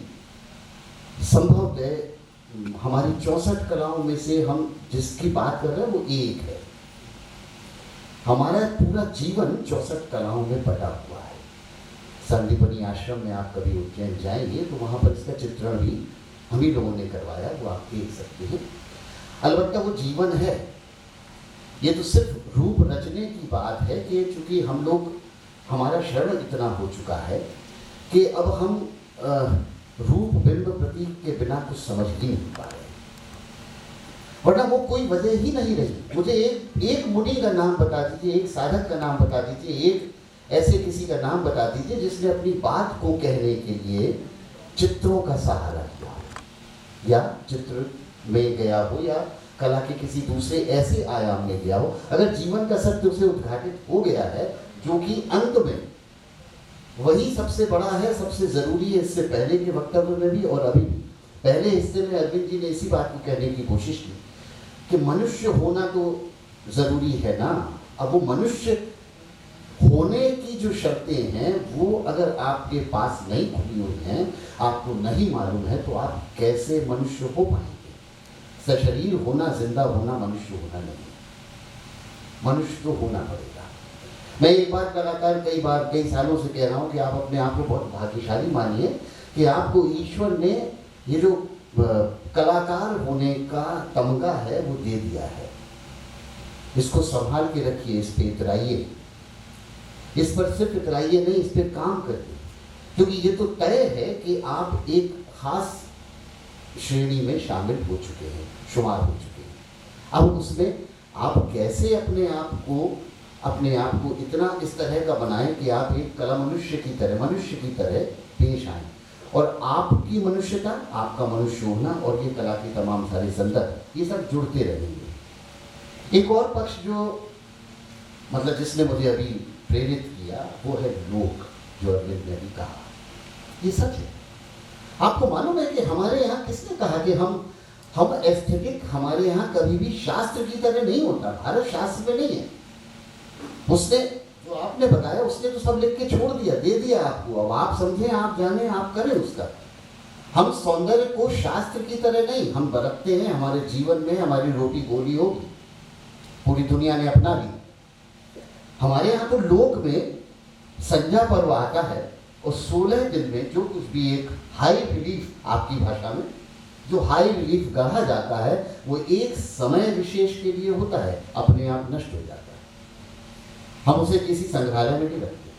संभवतः हमारी 64 कलाओं में से हम जिसकी बात कर रहे हैं वो एक है। हमारा पूरा जीवन 64 कलाओं में बटा हुआ है। संदीपनी आश्रम में आप कभी उज्जैन जाएंगे तो वहाँ पर इसका चित्रण भी हम ही लोगों ने करवाया, वो आप देख सकते हैं। अलबत्ता वो जीवन है। ये तो सिर्फ रूप रचने की बात है कि चूंकि हम लोग, हमारा शरण इतना हो चुका है कि अब हम रूप बिंब प्रतीक के बिना कुछ समझ ही नहीं पा रहे, वरना वो कोई वजह ही नहीं रही। मुझे एक मुनि का नाम बता दीजिए, एक साधक का नाम बता दीजिए, एक ऐसे किसी का नाम बता दीजिए जिसने अपनी बात को कहने के लिए चित्रों का सहारा लिया, या चित्र में गया हो, या कला के किसी दूसरे ऐसे आयाम में गया हो। अगर जीवन का सत्य उसे उद्घाटित हो गया है, जो कि अंत में वही सबसे बड़ा है, सबसे जरूरी है। इससे पहले के वक्तव्य में भी और अभी भी पहले हिस्से में अरविंद जी ने इसी बात को कहने की कोशिश की कि मनुष्य होना तो जरूरी है ना। अब वो मनुष्य होने की जो शर्तें हैं वो अगर आपके पास नहीं खुली हुई हैं, आपको नहीं मालूम है, तो आप कैसे मनुष्य हो पाएंगे? सशरीर होना, जिंदा होना मनुष्य होना नहीं, मनुष्य तो होना पड़ेगा। मैं एक बात लगातार कई सालों से कह रहा हूँ कि आप अपने आप को बहुत भाग्यशाली मानिए कि आपको ईश्वर ने ये जो कलाकार होने का तमगा है वो दे दिया है। इसको संभाल के रखिए, इस पे इतराइए, इस पर सिर्फ इतराइए नहीं, इस पर काम करिए, क्योंकि ये तो तय है कि आप एक खास श्रेणी में शामिल हो चुके हैं, शुमार हो चुके हैं। अब उसमें आप कैसे अपने आप को इतना इस तरह का बनाएं कि आप एक कला मनुष्य की तरह पेश आएं, और आपकी मनुष्यता, आपका मनुष्य होना और ये कला के तमाम सारे संदर्भ, ये सब जुड़ते रहेंगे। एक और पक्ष जो मतलब जिसने मुझे अभी प्रेरित किया वो है लोक, जो अरविंद ने भी कहा, ये सच है। आपको मालूम है कि हमारे यहाँ किसने कहा कि हम एस्थेटिक, हमारे यहाँ कभी भी शास्त्र की तरह नहीं होता। भारत शास्त्र में नहीं है। उसने जो आपने बताया उसने तो सब लिख के छोड़ दिया, दे दिया आपको, अब आप समझें, आप जाने, आप करें उसका। हम सौंदर्य को शास्त्र की तरह नहीं, हम बरतते हैं, हमारे जीवन में हमारी रोटी गोली होगी, पूरी दुनिया ने अपना ली। हमारे यहाँ तो लोक में संध्या पर्व आता है और 16 दिन में जो कुछ भी एक हाई रिलीफ, आपकी भाषा में जो हाई रिलीफ गढ़ा जाता है वो एक समय विशेष के लिए होता है, अपने आप नष्ट हो जाता है। हम उसे किसी संग्रहालय में नहीं रखते,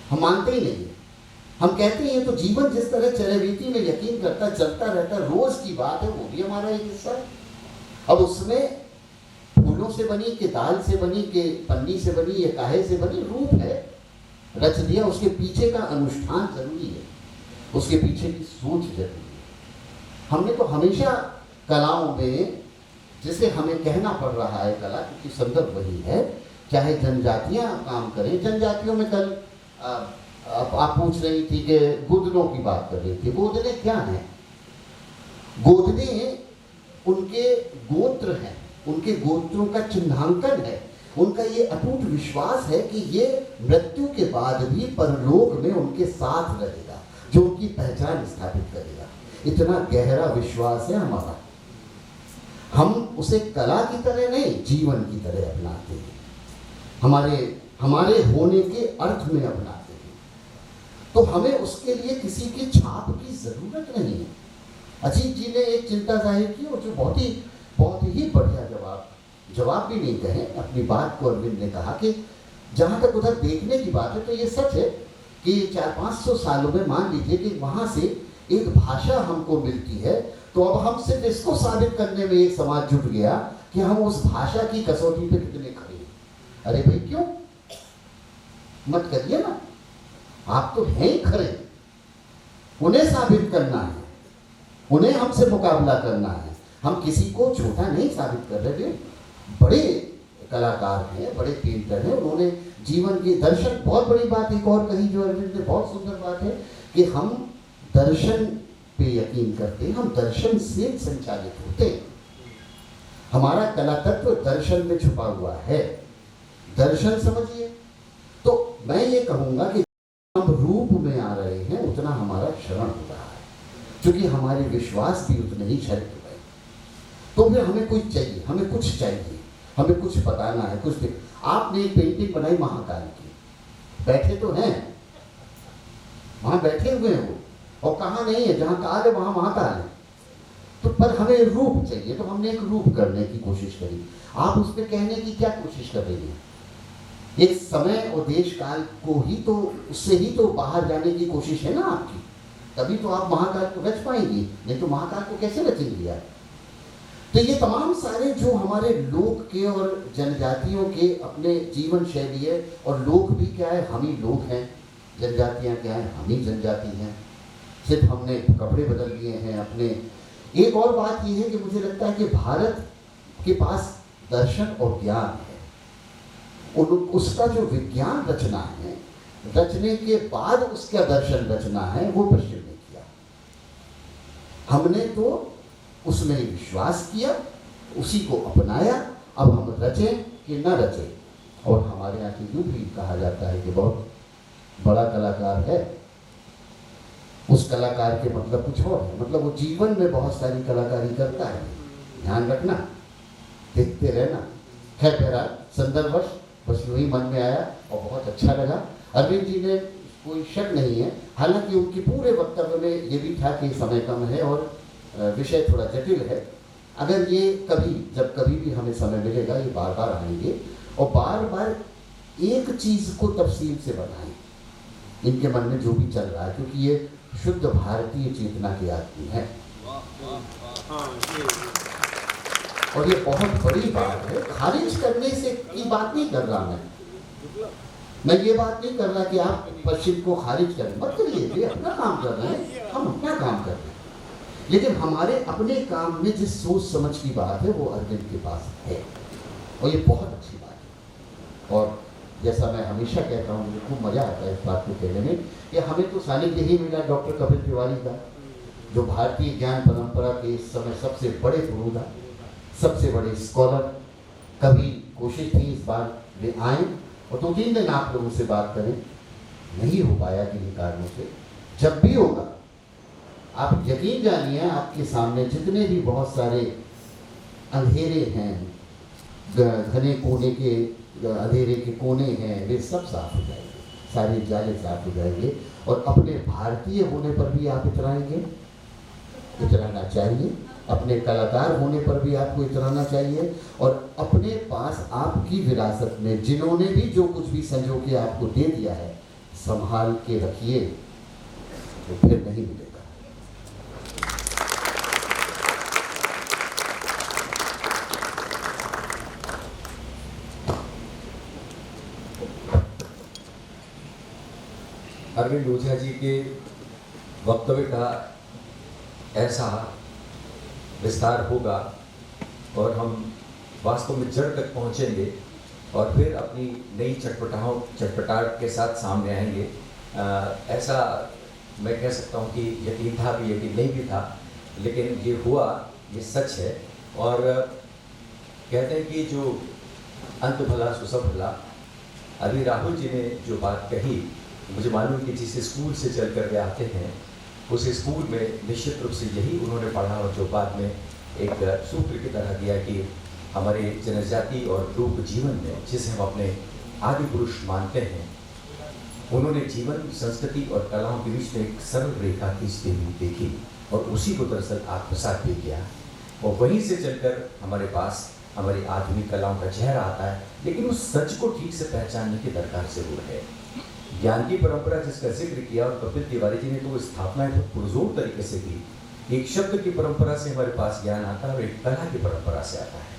हम मानते ही नहीं है। हम कहते हैं तो जीवन जिस तरह चरैवीति में यकीन करता चलता रहता, रोज की बात है, वो भी हमारा एक हिस्सा है। अब उसमें फूलों से बनी कि दाल से बनी कि पन्नी से बनी या काहे से बनी, रूप है, रच दिया, उसके पीछे का अनुष्ठान जरूरी है, उसके पीछे की सोच जरूरी है। हमने तो हमेशा कलाओं में, जिसे हमें कहना पड़ रहा है कला, क्योंकि संदर्भ वही है, चाहे जनजातियां काम करें, जनजातियों में कल आप पूछ रही थी कि गोदनों की बात कर रही थी। गोदने क्या हैं? गोदने उनके गोत्र हैं, उनके गोत्रों का चिन्हांकन है, उनका ये अटूट विश्वास है कि ये मृत्यु के बाद भी परलोक में उनके साथ रहेगा, जो उनकी पहचान स्थापित करेगा। इतना गहरा विश्वास है हमारा। हम उसे कला की तरह नहीं, जीवन की तरह अपनाते हैं, हमारे होने के अर्थ में अपनाते हैं। तो हमें उसके लिए किसी की छाप की जरूरत नहीं है। अजीत जी ने एक चिंता जाहिर की और जो बहुत ही बढ़िया जवाब भी नहीं कहे, अपनी बात को अरविंद ने कहा कि जहाँ तक उधर देखने की बात है तो ये सच है कि 400-500 सालों में मान लीजिए कि वहाँ से एक भाषा हमको मिलती है, तो अब हम सिर्फ इसको साबित करने में एक समाज जुट गया कि हम उस भाषा की कसौटी पे कितने खड़े हैं। अरे भाई क्यों मत करिए ना, आप तो हैं ही खड़े, उन्हें साबित करना है, उन्हें हमसे मुकाबला करना है। हम किसी को छोटा नहीं साबित कर रहे थे। बड़े कलाकार हैं, बड़े पेंटर हैं, उन्होंने जीवन की दर्शन, बहुत बड़ी बात एक और कही जो अरविंद ने, बहुत सुंदर बात है कि हम दर्शन पे यकीन करते हैं, हम दर्शन से संचालित होते हैं। हमारा कला तत्व दर्शन में छुपा हुआ है, दर्शन समझिए। तो मैं ये कहूँगा कि हम रूप में आ रहे हैं उतना हमारा शरण हो रहा है, क्योंकि हमारे विश्वास भी उतने ही क्षरित हो गए। तो फिर हमें कुछ चाहिए, हमें कुछ चाहिए, हमें कुछ बताना है, कुछ भी। आपने एक पेंटिंग बनाई महाकाल की, बैठे तो हैं, वहां बैठे हुए हैं वो, और कहाँ नहीं है, जहाँ काल है वहां महाकाल है। तो पर हमें रूप चाहिए, तो हमने एक रूप करने की कोशिश करी। आप उस पर कहने की क्या कोशिश कर रही हैं? एक समय और देश काल को ही तो, उससे ही तो बाहर जाने की कोशिश है ना आपकी, तभी तो आप महाकाल को रच पाएंगी, नहीं तो महाकाल को कैसे रचेंगी आप? तो ये तमाम सारे जो हमारे लोक के और जनजातियों के अपने जीवन शैली है, और लोक भी क्या है, हम ही लोग हैं, जनजातियाँ क्या है, हम ही जनजाति हैं, सिर्फ हमने कपड़े बदल लिए हैं अपने। एक और बात ये है कि मुझे लगता है कि भारत के पास दर्शन और ज्ञान है, उसका जो विज्ञान रचना है, रचने के बाद उसका दर्शन रचना है, वो पश्चिम ने किया। हमने तो उसमें विश्वास किया, उसी को अपनाया। अब हम रचें कि न रचें, और हमारे यहाँ की यूँ भी कहा जाता है कि बहुत बड़ा कलाकार है, उस कलाकार के मतलब कुछ और है, मतलब वो जीवन में बहुत सारी कलाकारी करता है। ध्यान रखना, देखते रहना। खैर बहरहाल संदर्भवश बस यूँ ही मन में आया और बहुत अच्छा लगा। अरविंद जी ने, कोई शक नहीं है, हालांकि उनके पूरे वक्तव्य में ये भी था कि समय कम है और विषय थोड़ा जटिल है। अगर ये जब कभी भी हमें समय मिलेगा, ये बार बार आएंगे और बार बार एक चीज़ को तफसील से बताएं, इनके मन में जो भी चल रहा है, क्योंकि ये शुद्ध भारतीय चेतना के आदमी है। और ये बहुत बड़ी बात है, खारिज करने से की बात नहीं कर रहा मैं ये बात नहीं कर रहा कि आप पश्चिम को खारिज करें, मत करिए, ये अपना काम कर रहे हैं, हम अपना काम कर रहे हैं। लेकिन हमारे अपने काम में जिस सोच समझ की बात है वो अरविंद के पास है, और ये बहुत अच्छी बात है। और जैसा मैं हमेशा कहता हूँ, मुझे खूब मज़ा आता है इस बात को कहने में कि हमें तो सानिध्य ही मिला डॉक्टर कपिल तिवारी का, जो भारतीय ज्ञान परंपरा के इस समय सबसे बड़े पुरोधा, सबसे बड़े स्कॉलर। कभी कोशिश थी इस बार वे आए और 2-3 दिन आप लोगों से बात करें। नहीं हो पाया किन्हीं कारणों से, जब भी होगा आप यकीन जानिए आपके सामने जितने भी बहुत सारे अंधेरे हैं, घने कोने के अंधेरे के कोने हैं, वे सब साफ हो जाएंगे, सारे जाले साफ हो जाएंगे और अपने भारतीय होने पर भी आप इतराएंगे, इतराना चाहिए। अपने कलाकार होने पर भी आपको इतराना चाहिए और अपने पास आपकी विरासत में जिन्होंने भी जो कुछ भी संजो के आपको दे दिया है, संभाल के रखिए, तो फिर नहीं मिलेगा। अरविंद ओझा जी के वक्तव्य का ऐसा विस्तार होगा और हम वास्तव में जड़ तक पहुंचेंगे और फिर अपनी नई चटपटाहट के साथ सामने आएंगे। ऐसा मैं कह सकता हूं कि यकीन था भी, यकीन नहीं भी था, लेकिन ये हुआ, ये सच है। और कहते हैं कि जो अंत भला सो सब भला। अभी राहुल जी ने जो बात कही, मुझे मालूम कि जिस स्कूल से चल कर वे आते हैं उस स्कूल में निश्चित रूप से यही उन्होंने पढ़ा और जो बाद में एक सूत्र की तरह दिया कि हमारे जनजाति और लोक जीवन में जिसे हम अपने आदि पुरुष मानते हैं, उन्होंने जीवन, संस्कृति और कलाओं के बीच में एक सरल रेखा खींचते हुए देखी और उसी को दरअसल आत्मसात भी किया। और वहीं से चलकर हमारे पास हमारी आधुनिक कलाओं का चेहरा आता है, लेकिन उस सच को ठीक से पहचानने की दरकार जरूर है। ज्ञान की परंपरा जिसका जिक्र किया और कपिल तिवारी जी ने तो स्थापना बहुत पुरजोर तरीके से की। एक शब्द की परंपरा से हमारे पास ज्ञान आता है और एक कला की परंपरा से आता है।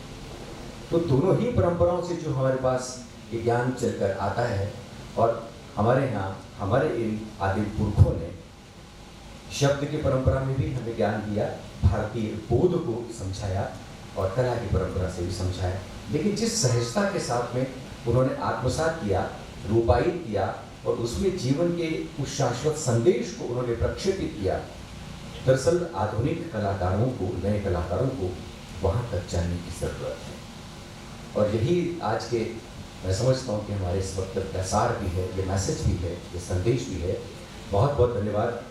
तो दोनों ही परंपराओं से जो हमारे पास ये ज्ञान चलकर आता है और हमारे यहाँ हमारे इन आदि पुरखों ने शब्द की परंपरा में भी हमें ज्ञान दिया, भारतीय बोध को समझाया और कला की परंपरा से भी समझाया। लेकिन जिस सहजता के साथ में उन्होंने आत्मसात किया, रूपायित किया और उसमें जीवन के उस शाश्वत संदेश को उन्होंने प्रक्षेपित किया, दरअसल आधुनिक कलाकारों को, नए कलाकारों को वहाँ तक जाने की ज़रूरत है। और यही आज के मैं समझता हूँ कि हमारे इस वक्त का सार भी है, ये मैसेज भी है, ये संदेश भी है। बहुत बहुत धन्यवाद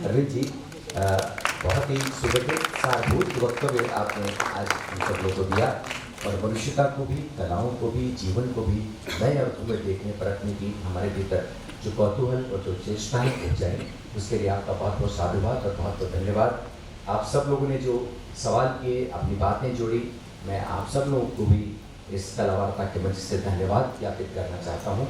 अरविंद जी, बहुत ही सुगठित सारभूत वक्तव्य आपने आज हम सब लोगों को दिया और मनुष्यता को भी, कलाओं को भी, जीवन को भी नए अर्थों में देखने परखने की हमारे भीतर जो कौतूहल और जो चेष्टाएं उठ जाए, उसके लिए आपका बहुत बहुत साधुवाद और बहुत बहुत धन्यवाद। आप सब लोगों ने जो सवाल किए, अपनी बातें जोड़ी, मैं आप सब लोगों को भी इस कला वार्ता के मंच से धन्यवाद ज्ञापित करना चाहता हूँ।